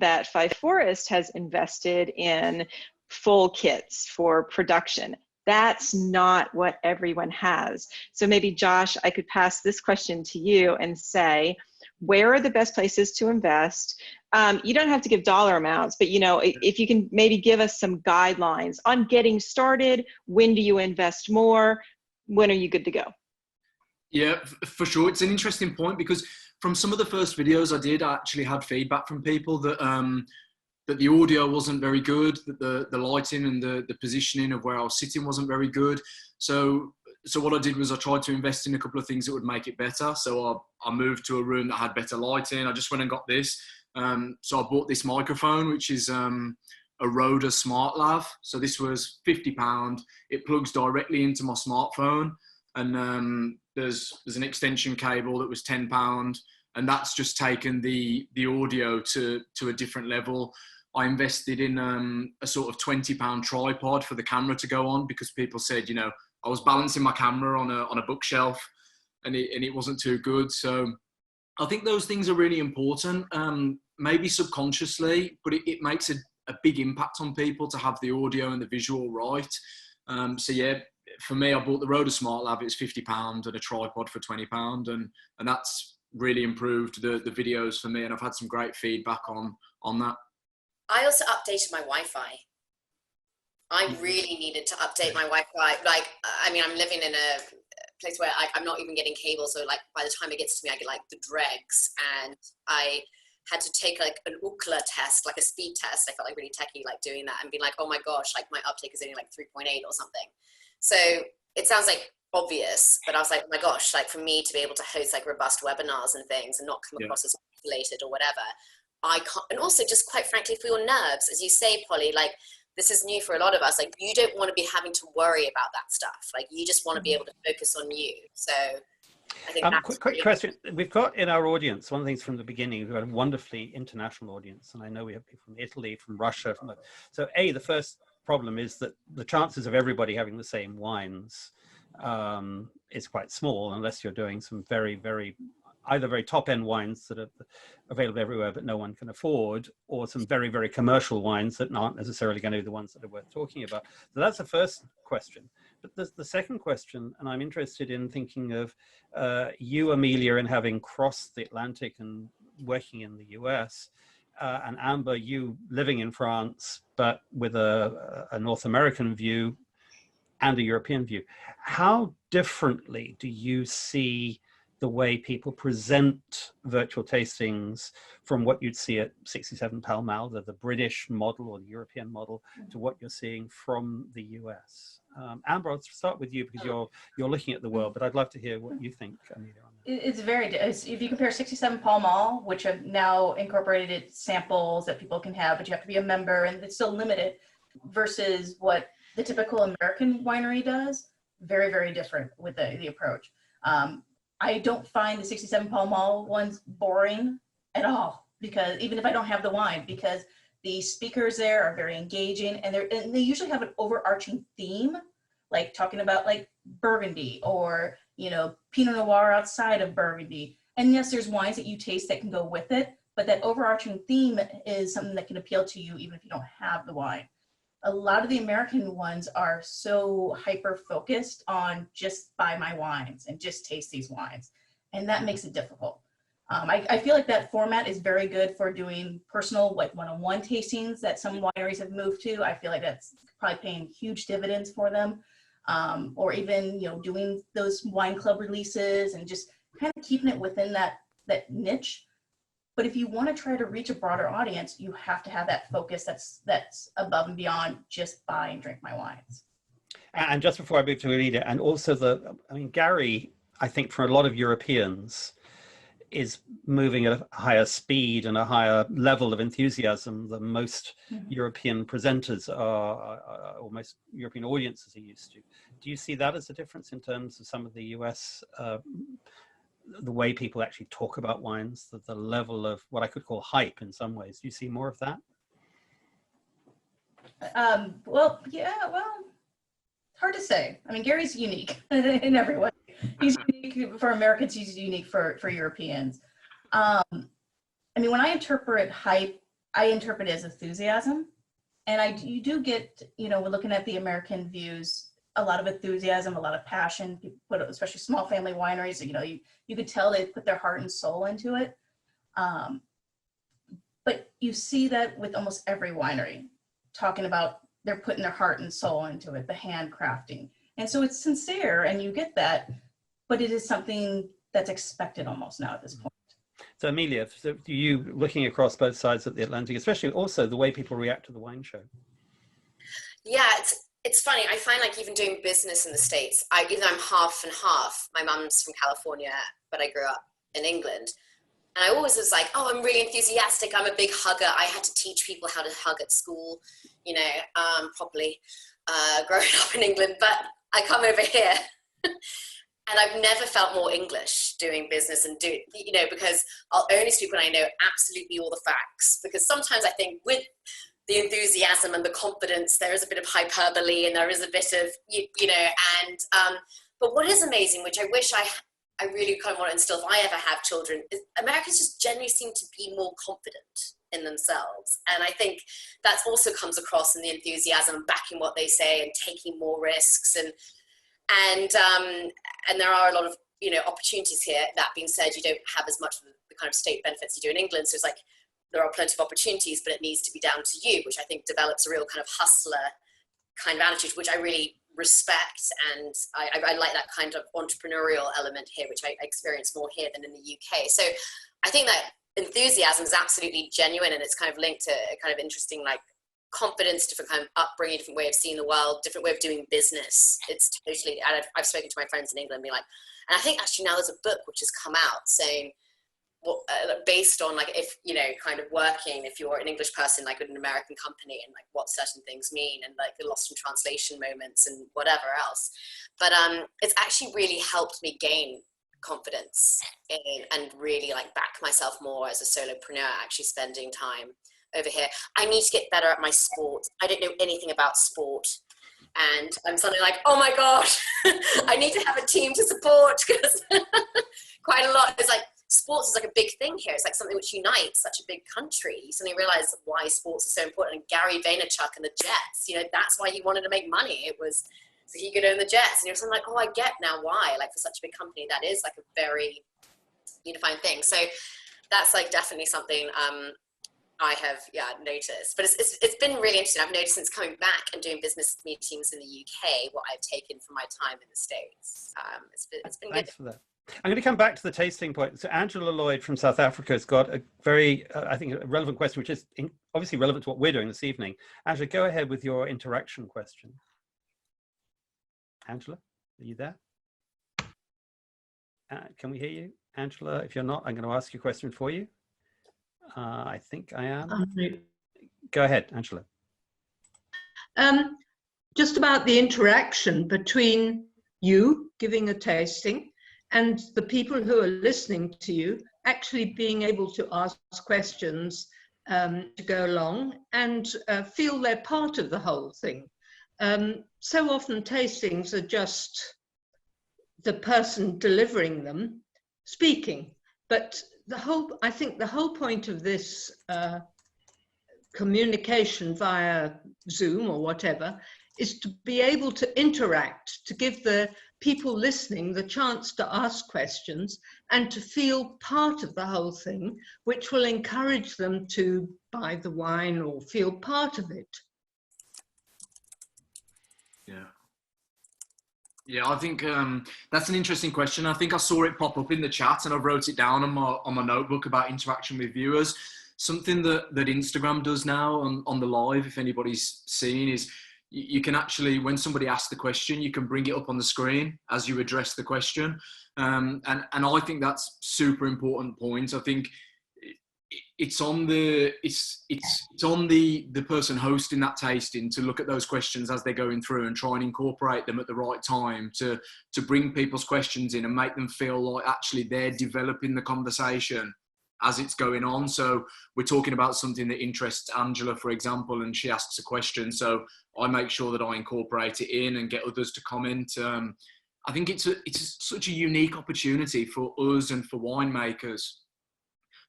that Five Forest has invested in full kits for production. That's not what everyone has. So maybe, Josh, I could pass this question to you and say, where are the best places to invest? You don't have to give dollar amounts, but if you can maybe give us some guidelines on getting started. When do you invest more? When are you good to go? Yeah, for sure. It's an interesting point, because from some of the first videos I did, I actually had feedback from people that that the audio wasn't very good, that the lighting and the positioning of where I was sitting wasn't very good. So what I did was I tried to invest in a couple of things that would make it better. So I moved to a room that had better lighting. I just went and got this. So I bought this microphone, which is a Rode Smart Lav. So this was £50. It plugs directly into my smartphone, and there's an extension cable that was £10, and that's just taken the audio to a different level. I invested in a sort of £20 tripod for the camera to go on, because people said, I was balancing my camera on a bookshelf, and it wasn't too good. So I think those things are really important, maybe subconsciously, but it makes a big impact on people to have the audio and the visual right. So yeah, for me, I bought the Rode Smart Lav. It's £50 and a tripod for £20, and that's really improved the videos for me, and I've had some great feedback on that. I also updated my Wi-Fi. I really needed to update my Wi-Fi. Like, I mean, I'm living in a place where I'm not even getting cable. So like by the time it gets to me, I get like the dregs, and I had to take like an Ookla test, like a speed test. I felt like really techie, like doing that, and being like, oh my gosh, like my uptake is only like 3.8 or something. So it sounds like obvious, but I was like, oh my gosh, like for me to be able to host like robust webinars and things and not come across as isolated or whatever, I can't. And also just quite frankly, for your nerves, as you say, Polly, like this is new for a lot of us. Like you don't want to be having to worry about that stuff. Like you just want to be able to focus on you. So I think that's quick question. We've got in our audience, one of the things from the beginning, we've got a wonderfully international audience. And I know we have people from Italy, from Russia. So the first problem is that the chances of everybody having the same wines is quite small, unless you're doing some very, very, either very top-end wines that are available everywhere but no one can afford, or some very, very commercial wines that aren't necessarily going to be the ones that are worth talking about. So that's the first question. But there's the second question, and I'm interested in thinking of you, Amelia, and having crossed the Atlantic and working in the US, and Amber, you living in France, but with a North American view and a European view. How differently do you see the way people present virtual tastings from what you'd see at 67 Pall Mall, the British model or the European model, to what you're seeing from the US? Amber, I'll start with you because you're looking at the world, but I'd love to hear what you think, Amelia, on that. It's if you compare 67 Pall Mall, which have now incorporated samples that people can have, but you have to be a member and it's still limited, versus what the typical American winery does, very, very different with the approach. I don't find the 67 Pall Mall ones boring at all, because even if I don't have the wine, because the speakers there are very engaging, and they usually have an overarching theme, like talking about like Burgundy or, you know, Pinot Noir outside of Burgundy. And yes, there's wines that you taste that can go with it, but that overarching theme is something that can appeal to you even if you don't have the wine. A lot of the American ones are so hyper focused on just buy my wines and just taste these wines. And that makes it difficult. I feel like that format is very good for doing personal, like one-on-one tastings that some wineries have moved to. I feel like that's probably paying huge dividends for them. Or even, you know, doing those wine club releases and just kind of keeping it within that niche. But if you want to try to reach a broader audience, you have to have that focus that's above and beyond just buy and drink my wines. And just before I move to Alida, and also Gary, I think for a lot of Europeans, is moving at a higher speed and a higher level of enthusiasm than most European presenters are, or most European audiences are used to. Do you see that as a difference in terms of some of the US, the way people actually talk about wines, the level of what I could call hype in some ways? Do you see more of that? Well, hard to say. I mean, Gary's unique in every way. He's unique for Americans, he's unique for Europeans. I mean, when I interpret hype, I interpret it as enthusiasm. And you do get, you know, we're looking at the American views, a lot of enthusiasm, a lot of passion, especially small family wineries, you know, you could tell they put their heart and soul into it. But you see that with almost every winery, talking about they're putting their heart and soul into it, the handcrafting. And so it's sincere, and you get that, but it is something that's expected almost now at this point. So Amelia, so you looking across both sides of the Atlantic, especially also the way people react to the wine show? Yeah, it's funny. I find like even doing business in the States, even though I'm half and half, my mum's from California, but I grew up in England. And I always was like, oh, I'm really enthusiastic. I'm a big hugger. I had to teach people how to hug at school, you know, properly growing up in England. But I come over here and I've never felt more English doing business and you know, because I'll only speak when I know absolutely all the facts. Because sometimes I think with the enthusiasm and the confidence, there is a bit of hyperbole and there is a bit of, you know, and, but what is amazing, which I wish I really kind of want to instill if I ever have children, is Americans just generally seem to be more confident in themselves. And I think that also comes across in the enthusiasm and backing what they say and taking more risks. And there are a lot of, you know, opportunities here. That being said, you don't have as much of the kind of state benefits you do in England. So it's like, there are plenty of opportunities, but it needs to be down to you, which I think develops a real kind of hustler kind of attitude, which I really respect. And I like that kind of entrepreneurial element here, which I experience more here than in the UK. So I think that enthusiasm is absolutely genuine, and it's kind of linked to a kind of interesting, like, confidence, different kind of upbringing, different way of seeing the world, different way of doing business. It's totally, and I've spoken to my friends in England and be like, and I think actually now there's a book which has come out saying, based on, like, if, you know, kind of working, if you're an English person, like, with an American company, and like what certain things mean, and like the lost in translation moments and whatever else. But it's actually really helped me gain confidence and really like back myself more as a solopreneur, actually spending time over here. I need to get better at my sport. I don't know anything about sport. And I'm suddenly like, oh my God, I need to have a team to support, because quite a lot is like, sports is like a big thing here. It's like something which unites such a big country. You suddenly realize why sports are so important. And Gary Vaynerchuk and the Jets, you know, that's why he wanted to make money. It was so he could own the Jets. And you're suddenly like, oh, I get now why. Like, for such a big company, that is like a very unifying thing. So that's like definitely something I have, noticed. But it's been really interesting. I've noticed since coming back and doing business meetings in the UK, what I've taken from my time in the States. It's been Thanks good. for that. I'm going to come back to the tasting point. So Angela Lloyd from South Africa has got a very, I think, a relevant question, which is obviously relevant to what we're doing this evening. Angela, go ahead with your interaction question. Angela, are you there? Can we hear you, Angela? If you're not, I'm going to ask you a question for you. I think I am. Go ahead, Angela. Just about the interaction between you giving a tasting and the people who are listening to you actually being able to ask questions to go along and feel they're part of the whole thing. So often tastings are just the person delivering them speaking, but I think the whole point of this communication via Zoom or whatever is to be able to interact, to give the people listening the chance to ask questions and to feel part of the whole thing, which will encourage them to buy the wine or feel part of it. Yeah, I think that's an interesting question. I think I saw it pop up in the chat and I wrote it down on my notebook about interaction with viewers. Something that Instagram does now on the live, if anybody's seen, is you can actually, when somebody asks the question, you can bring it up on the screen as you address the question. And I think that's super important point. I think it's on the person hosting that tasting to look at those questions as they're going through and try and incorporate them at the right time to bring people's questions in and make them feel like actually they're developing the conversation as it's going on. So we're talking about something that interests Angela, for example, and she asks a question. So I make sure that I incorporate it in and get others to comment. I think it's such a unique opportunity for us and for winemakers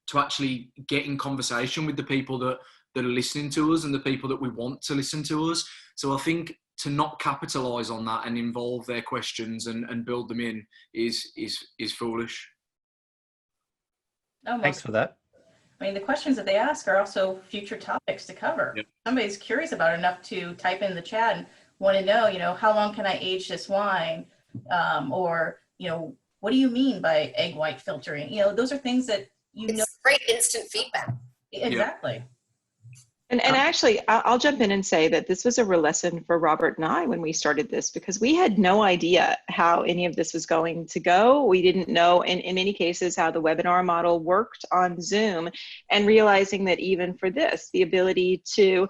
to actually get in conversation with the people that are listening to us and the people that we want to listen to us. So I think to not capitalize on that and involve their questions and build them in is foolish. Almost. Thanks for that. I mean, the questions that they ask are also future topics to cover. Yep. Somebody's curious about it enough to type in the chat and want to know, how long can I age this wine? Or, what do you mean by egg white filtering? Those are things that it's great instant feedback. Exactly. And actually, I'll jump in and say that this was a real lesson for Robert and I when we started this, because we had no idea how any of this was going to go. We didn't know, in many cases, how the webinar model worked on Zoom, and realizing that even for this, the ability to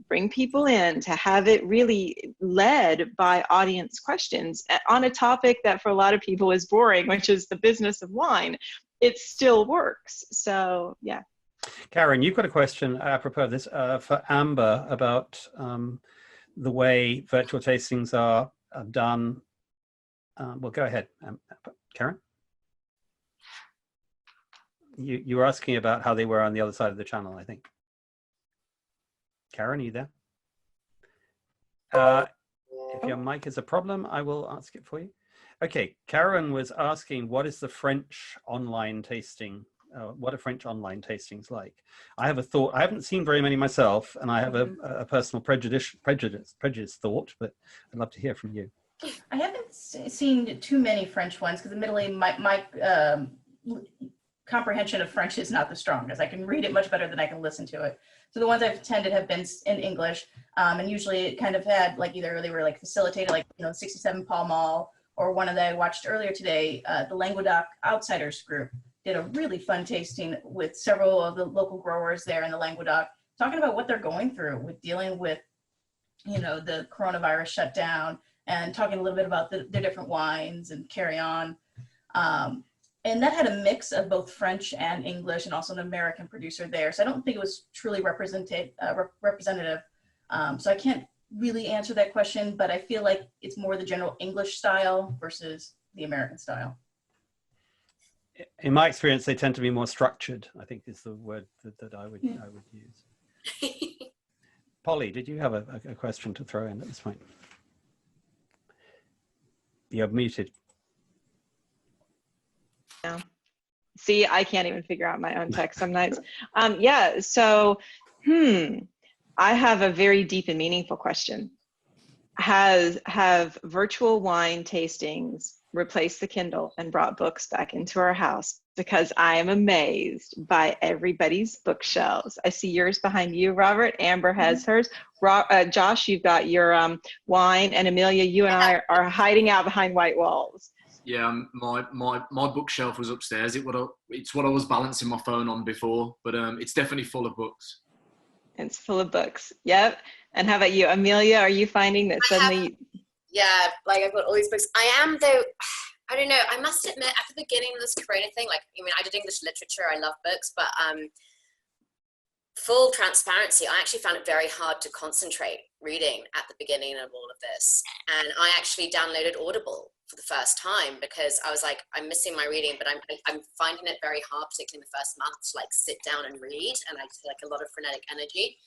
bring people in, to have it really led by audience questions on a topic that for a lot of people is boring, which is the business of wine, it still works. So, yeah. Karen, you've got a question apropos of this for Amber about the way virtual tastings are done. Well, go ahead, Karen. You were asking about how they were on the other side of the channel, I think. Karen, are you there? If your mic is a problem, I will ask it for you. Okay, Karen was asking, what is the French online tasting? What are French online tastings like? I have a thought. I haven't seen very many myself, and I have a personal prejudice thought, but I'd love to hear from you. I haven't seen too many French ones because admittedly my comprehension of French is not the strongest. I can read it much better than I can listen to it. So the ones I've attended have been in English, and usually it kind of had like either they were like facilitated, like 67 Pall Mall, or one that I watched earlier today, the Languedoc Outsiders group did a really fun tasting with several of the local growers there in the Languedoc, talking about what they're going through with dealing with, the coronavirus shutdown, and talking a little bit about the different wines and carry on. And that had a mix of both French and English, and also an American producer there. So I don't think it was truly representative. So I can't really answer that question, but I feel like it's more the general English style versus the American style. In my experience, they tend to be more structured, I think is the word that I would use. Polly, did you have a question to throw in at this point? You're muted. No. See, I can't even figure out my own text sometimes. Yeah, so, I have a very deep and meaningful question. Have virtual wine tastings replaced the Kindle and brought books back into our house? Because I am amazed by everybody's bookshelves. I see yours behind you, Robert. Amber has hers. Josh, you've got your wine, and Amelia, you and I are hiding out behind white walls. Yeah, my bookshelf was upstairs. It's what I was balancing my phone on before, but it's definitely full of books. It's full of books. Yep. And how about you, Amelia? Are you finding that suddenly? Yeah, like I've got all these books. I am though. I don't know. I must admit, at the beginning of this Corona thing, like, I mean, I did English literature. I love books, but full transparency, I actually found it very hard to concentrate reading at the beginning of all of this. And I actually downloaded Audible for the first time because I was like, I'm missing my reading, but I'm finding it very hard, particularly in the first month, to like sit down and read. And I feel like a lot of frenetic energy.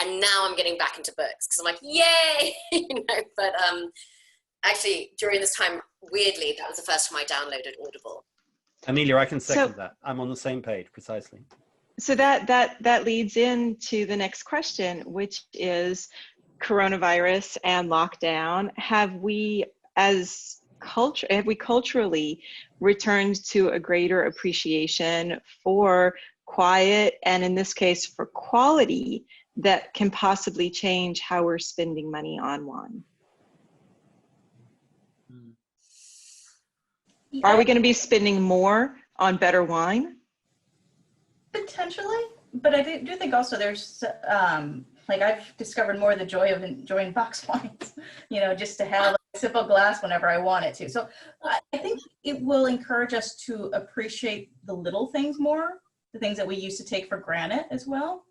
And now I'm getting back into books because I'm like, yay, you know. But actually, during this time, weirdly, that was the first time I downloaded Audible. Amelia, I can second that. I'm on the same page, precisely. So that leads into the next question, which is coronavirus and lockdown. Have we culturally returned to a greater appreciation for quiet, and in this case for quality, that can possibly change how we're spending money on wine? Are we going to be spending more on better wine? Potentially, but I do think also there's like I've discovered more the joy of enjoying box wines, you know, just to have a simple glass whenever I want it to. So I think it will encourage us to appreciate the little things more, the things that we used to take for granted as well.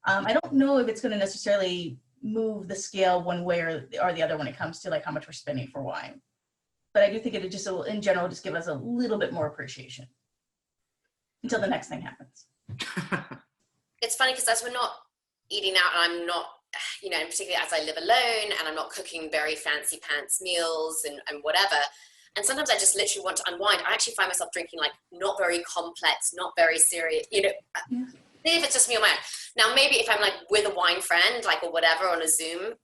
I don't know if it's going to necessarily move the scale one way or the other when it comes to like how much we're spending for wine. But I do think it just will, in general, just give us a little bit more appreciation until the next thing happens. It's funny because as we're not eating out, and I'm not, you know, particularly as I live alone and I'm not cooking very fancy pants meals and whatever. And sometimes I just literally want to unwind. I actually find myself drinking like not very complex, not very serious, you know, if it's just me on my own. Now, maybe if I'm like with a wine friend, like, or whatever on a Zoom,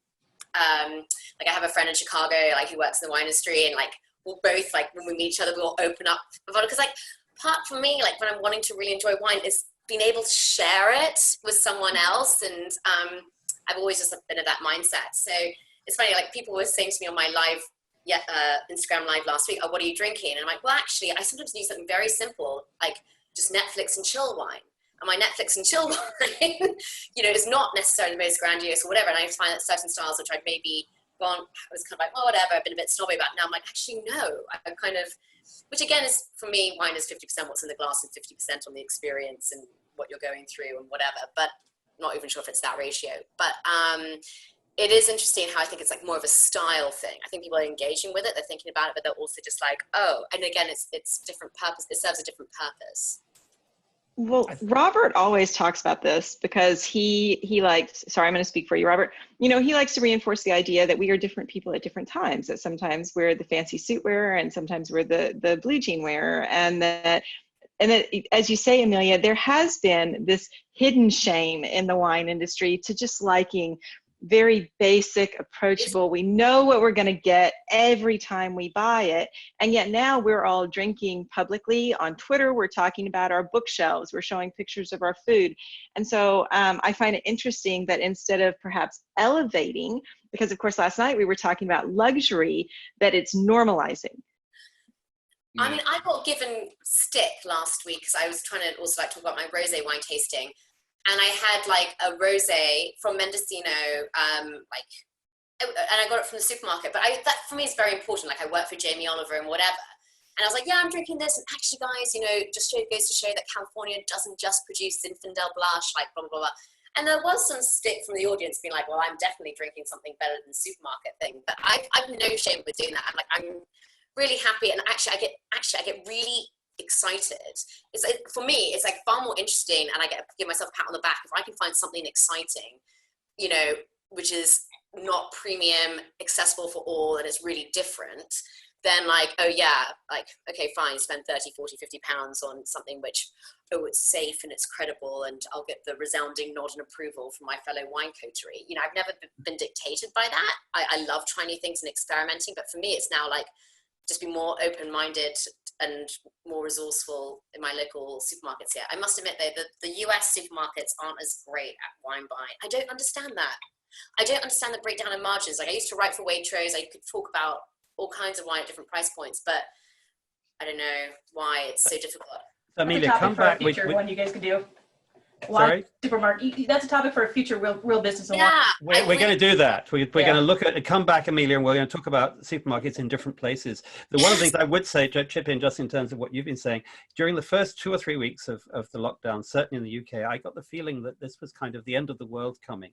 like I have a friend in Chicago, like who works in the wine industry, and like we'll both, like when we meet each other, we'll open up because like part for me, like when I'm wanting to really enjoy wine is being able to share it with someone else. And I've always just been of that mindset. So it's funny, like people were saying to me on my live, Instagram live last week, oh, what are you drinking? And I'm like, well, actually, I sometimes do something very simple, like just Netflix and chill wine. And my Netflix and chill wine, you know, is not necessarily the most grandiose or whatever. And I just find that certain styles, which I'd maybe gone, I was kind of like, oh, whatever, I've been a bit snobby about. Now I'm like, actually, no, I'm kind of, which again is, for me, wine is 50% what's in the glass and 50% on the experience and what you're going through and whatever. But I'm not even sure if it's that ratio. But it is interesting how I think it's like more of a style thing. I think people are engaging with it, they're thinking about it, but they're also just like, oh, and again, it's different purpose. It serves a different purpose. Well, Robert always talks about this because he likes, sorry, I'm going to speak for you, Robert. You know, he likes to reinforce the idea that we are different people at different times, that sometimes we're the fancy suit wearer and sometimes we're the blue jean wearer. And that, as you say, Amelia, there has been this hidden shame in the wine industry to just liking very basic, approachable. We know what we're going to get every time we buy it. And yet now we're all drinking publicly on Twitter. We're talking about our bookshelves. We're showing pictures of our food. And so I find it interesting that instead of perhaps elevating, because of course last night we were talking about luxury, that it's normalizing. I mean, I got given stick last week because I was trying to also like talk about my rosé wine tasting. And I had like a rosé from Mendocino, and I got it from the supermarket. But that for me is very important. Like I work for Jamie Oliver and whatever. And I was like, yeah, I'm drinking this. And actually, guys, you know, just goes to show that California doesn't just produce Zinfandel Blanche, like blah, blah, blah. And there was some stick from the audience being like, well, I'm definitely drinking something better than the supermarket thing. But I've no shame with doing that. I'm really happy. And actually, I get really excited. For me, it's like far more interesting, and I get to give myself a pat on the back if I can find something exciting, you know, which is not premium, accessible for all, and it's really different, then like, oh yeah, like, okay, fine, spend 30, 40, 50 pounds on something which, oh, it's safe and it's credible, and I'll get the resounding nod and approval from my fellow wine coterie. You know, I've never been dictated by that. I love trying new things and experimenting, but for me, it's now like, just be more open-minded and more resourceful in my local supermarkets here. I must admit though, the US supermarkets aren't as great at wine buying. I don't understand that. I don't understand the breakdown in margins. Like I used to write for Waitrose, I could talk about all kinds of wine at different price points, but I don't know why it's so difficult. So, Amelia, That's a come topic for a back. future one you guys could do. Sorry? Supermarket. That's a topic for a future real business. And Yeah, We're going to do that. We're going Yeah. to look at, come back, Amelia, and we're going to talk about supermarkets in different places. One of the things I would say, chip in just in terms of what you've been saying, during the first 2 or 3 weeks of the lockdown, certainly in the UK, I got the feeling that this was kind of the end of the world coming.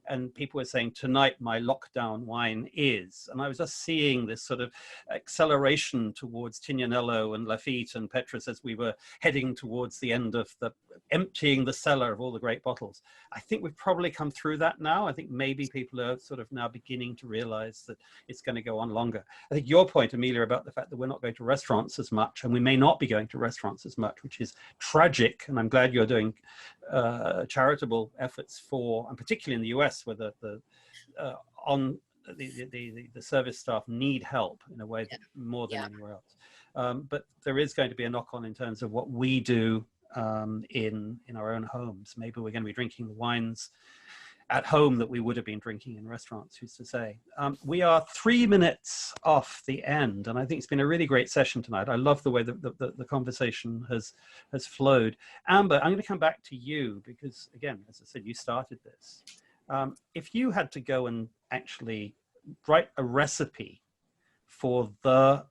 And people were saying, tonight my lockdown wine is. And I was just seeing this sort of acceleration towards Tignanello and Leapt and Petrus as we were heading towards the end of the emptying the cellar of all the great bottles. I think we've probably come through that now. I think maybe people are sort of now beginning to realize that it's going to go on longer. I think your point, Amelia, about the fact that we're not going to restaurants as much, and we may not be going to restaurants as much, which is tragic. And I'm glad you're doing charitable efforts for, and particularly in the US, where the service staff need help in a way that more than anywhere else. But there is going to be a knock-on in terms of what we do in our own homes. Maybe we're going to be drinking the wines at home that we would have been drinking in restaurants, who's to say. We are 3 minutes off the end, and I think it's been a really great session tonight. I love the way the conversation has flowed. Amber, I'm going to come back to you because, again, as I said, you started this. If you had to go and actually write a recipe for the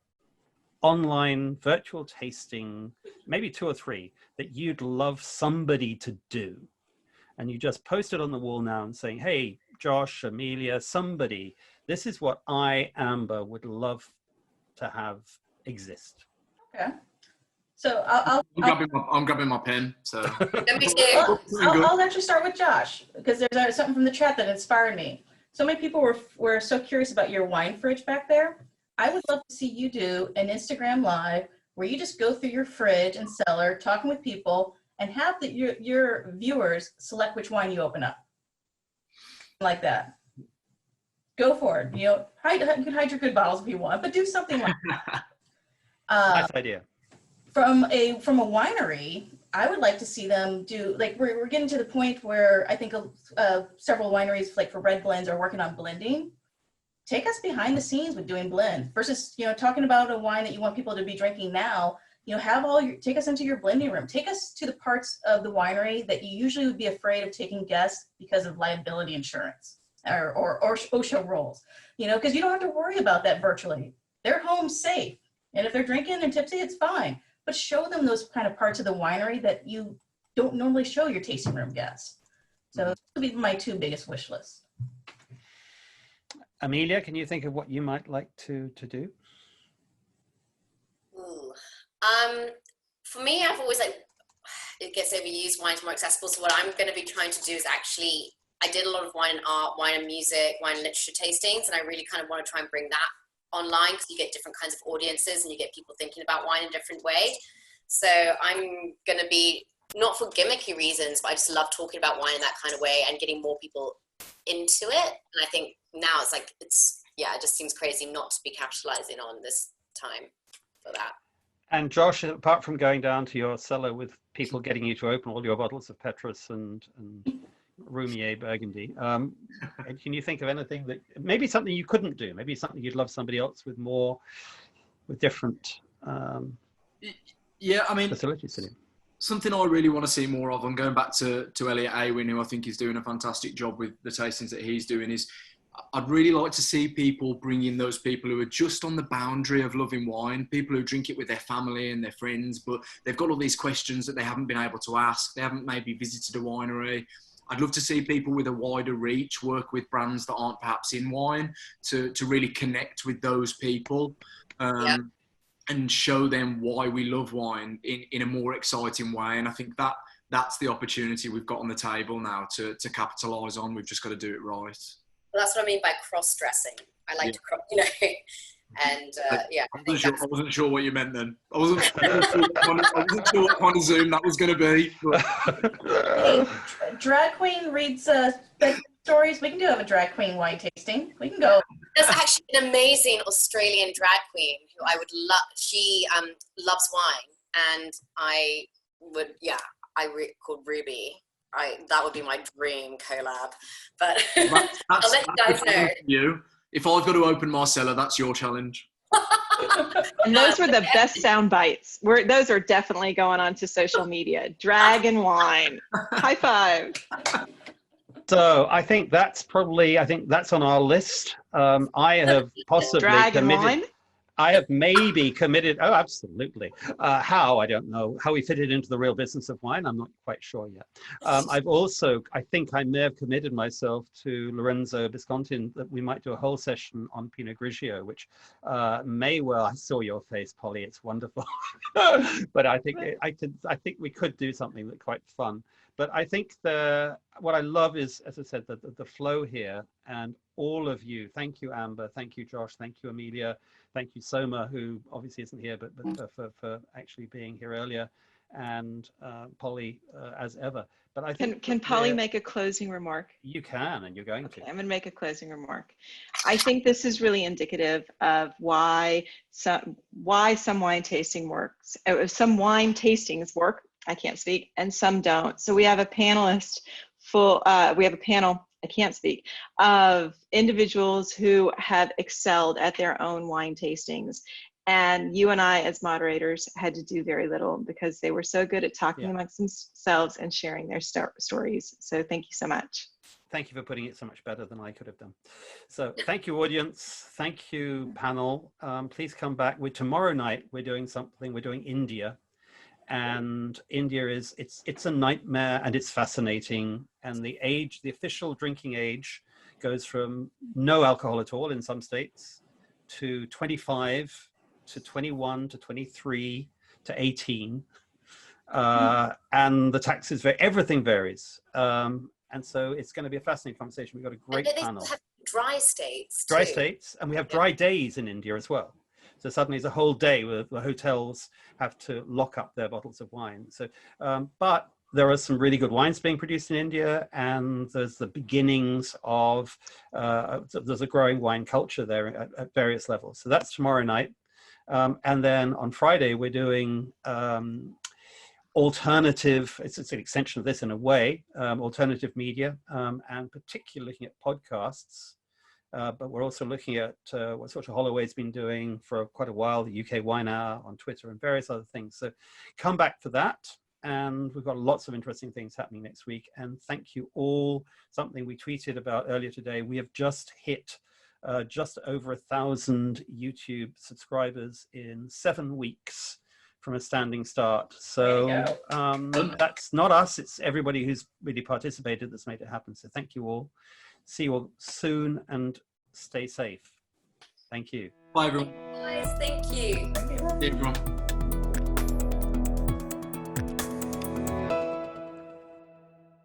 online virtual tasting, maybe 2 or 3, that you'd love somebody to do, and you just post it on the wall now and saying, hey, Josh, Amelia, somebody, this is what I, Amber, would love to have exist. Okay. So I'm grabbing my pen. So Let me do. I'll actually start with Josh because there's something from the chat that inspired me. So many people were so curious about your wine fridge back there. I would love to see you do an Instagram live where you just go through your fridge and cellar, talking with people, and have your viewers select which wine you open up. Like that. Go for it. You know, you can hide your good bottles if you want, but do something like that. Nice idea. From a winery, I would like to see them do, like, we're getting to the point where I think several wineries, like for red blends, are working on blending. Take us behind the scenes with doing blend versus, you know, talking about a wine that you want people to be drinking now. You know, take us into your blending room. Take us to the parts of the winery that you usually would be afraid of taking guests because of liability insurance or OSHA rules. You know, because you don't have to worry about that virtually. They're home safe, and if they're drinking and tipsy, it's fine. But show them those kind of parts of the winery that you don't normally show your tasting room guests. So those would be my 2 biggest wish lists. Amelia, can you think of what you might like to do? Ooh. For me, I've always it gets overused, wine's more accessible. So what I'm going to be trying to do is actually, I did a lot of wine and art, wine and music, wine and literature tastings, and I really kind of want to try and bring that online because you get different kinds of audiences and you get people thinking about wine in a different way. So I'm going to be, not for gimmicky reasons, but I just love talking about wine in that kind of way and getting more people into it. And I think now it just seems crazy not to be capitalizing on this time for that. And Josh, apart from going down to your cellar with people getting you to open all your bottles of Petrus and Roumier Burgundy, can you think of anything that maybe something you couldn't do, maybe something you'd love somebody else with different I mean, facilities to do? Something I really want to see more of, I'm going back to Elliot Aywin, who I think is doing a fantastic job with the tastings that he's doing, is I'd really like to see people bring in those people who are just on the boundary of loving wine, people who drink it with their family and their friends, but they've got all these questions that they haven't been able to ask. They haven't maybe visited a winery. I'd love to see people with a wider reach work with brands that aren't perhaps in wine to really connect with those people and show them why we love wine in a more exciting way. And I think that's the opportunity we've got on the table now to capitalise on. We've just got to do it right. Well, that's what I mean by cross-dressing. I like to cross, you know, and I wasn't sure what you meant then. I wasn't sure what kind of Zoom that was going to be. Hey, drag queen reads stories. We can have a drag queen wine tasting. We can go. There's actually an amazing Australian drag queen who I would love. She loves wine, and I would, called Ruby. That would be my dream collab, but I'll let you guys know. If I've got to open my cellar, that's your challenge. And those were the best sound bites. Those are definitely going on to social media. Dragon wine. High five. So I think that's on our list. I have possibly Dragon committed. wine. I have maybe committed. Oh, absolutely. How? I don't know. How we fit it into the real business of wine, I'm not quite sure yet. I think I may have committed myself to Lorenzo Visconti that we might do a whole session on Pinot Grigio, which may well. I saw your face, Polly. It's wonderful. But I think we could do something that's quite fun. But I think what I love is, as I said, the flow here, and all of you. Thank you, Amber. Thank you, Josh. Thank you, Amelia. Thank you, Soma, who obviously isn't here, but for actually being here earlier, and Polly as ever. But I think can Polly make a closing remark? You can, and you're going to. I'm going to make a closing remark. I think this is really indicative of why some wine tasting works. Some wine tastings work. I can't speak, and some don't. So we have a panelist we have a panel, I can't speak, of individuals who have excelled at their own wine tastings. And you and I, as moderators, had to do very little because they were so good at talking amongst themselves and sharing their stories. So thank you so much. Thank you for putting it so much better than I could have done. So thank you, audience. Thank you, panel. Please come back. Tomorrow night, we're doing something. We're doing India. And India it's a nightmare, and it's fascinating. And the official drinking age goes from no alcohol at all in some states to 25 to 21 to 23 to 18. And the taxes everything varies. And so it's going to be a fascinating conversation. We've got a great panel. Have dry states. Dry states, and we have dry days in India as well. So suddenly it's a whole day where the hotels have to lock up their bottles of wine. So, but there are some really good wines being produced in India, and there's the beginnings of, there's a growing wine culture there at various levels. So that's tomorrow night. And then on Friday, we're doing alternative, it's an extension of this in a way, alternative media, and particularly looking at podcasts. But we're also looking at what Social Holloway's been doing for quite a while, the UK Wine Hour on Twitter and various other things. So come back for that. And we've got lots of interesting things happening next week. And thank you all. Something we tweeted about earlier today, we have just hit just over 1,000 YouTube subscribers in 7 weeks from a standing start. So that's not us, it's everybody who's really participated that's made it happen. So thank you all. See you all soon, and stay safe. Thank you. Bye, everyone. Guys, thank you. See you, everyone.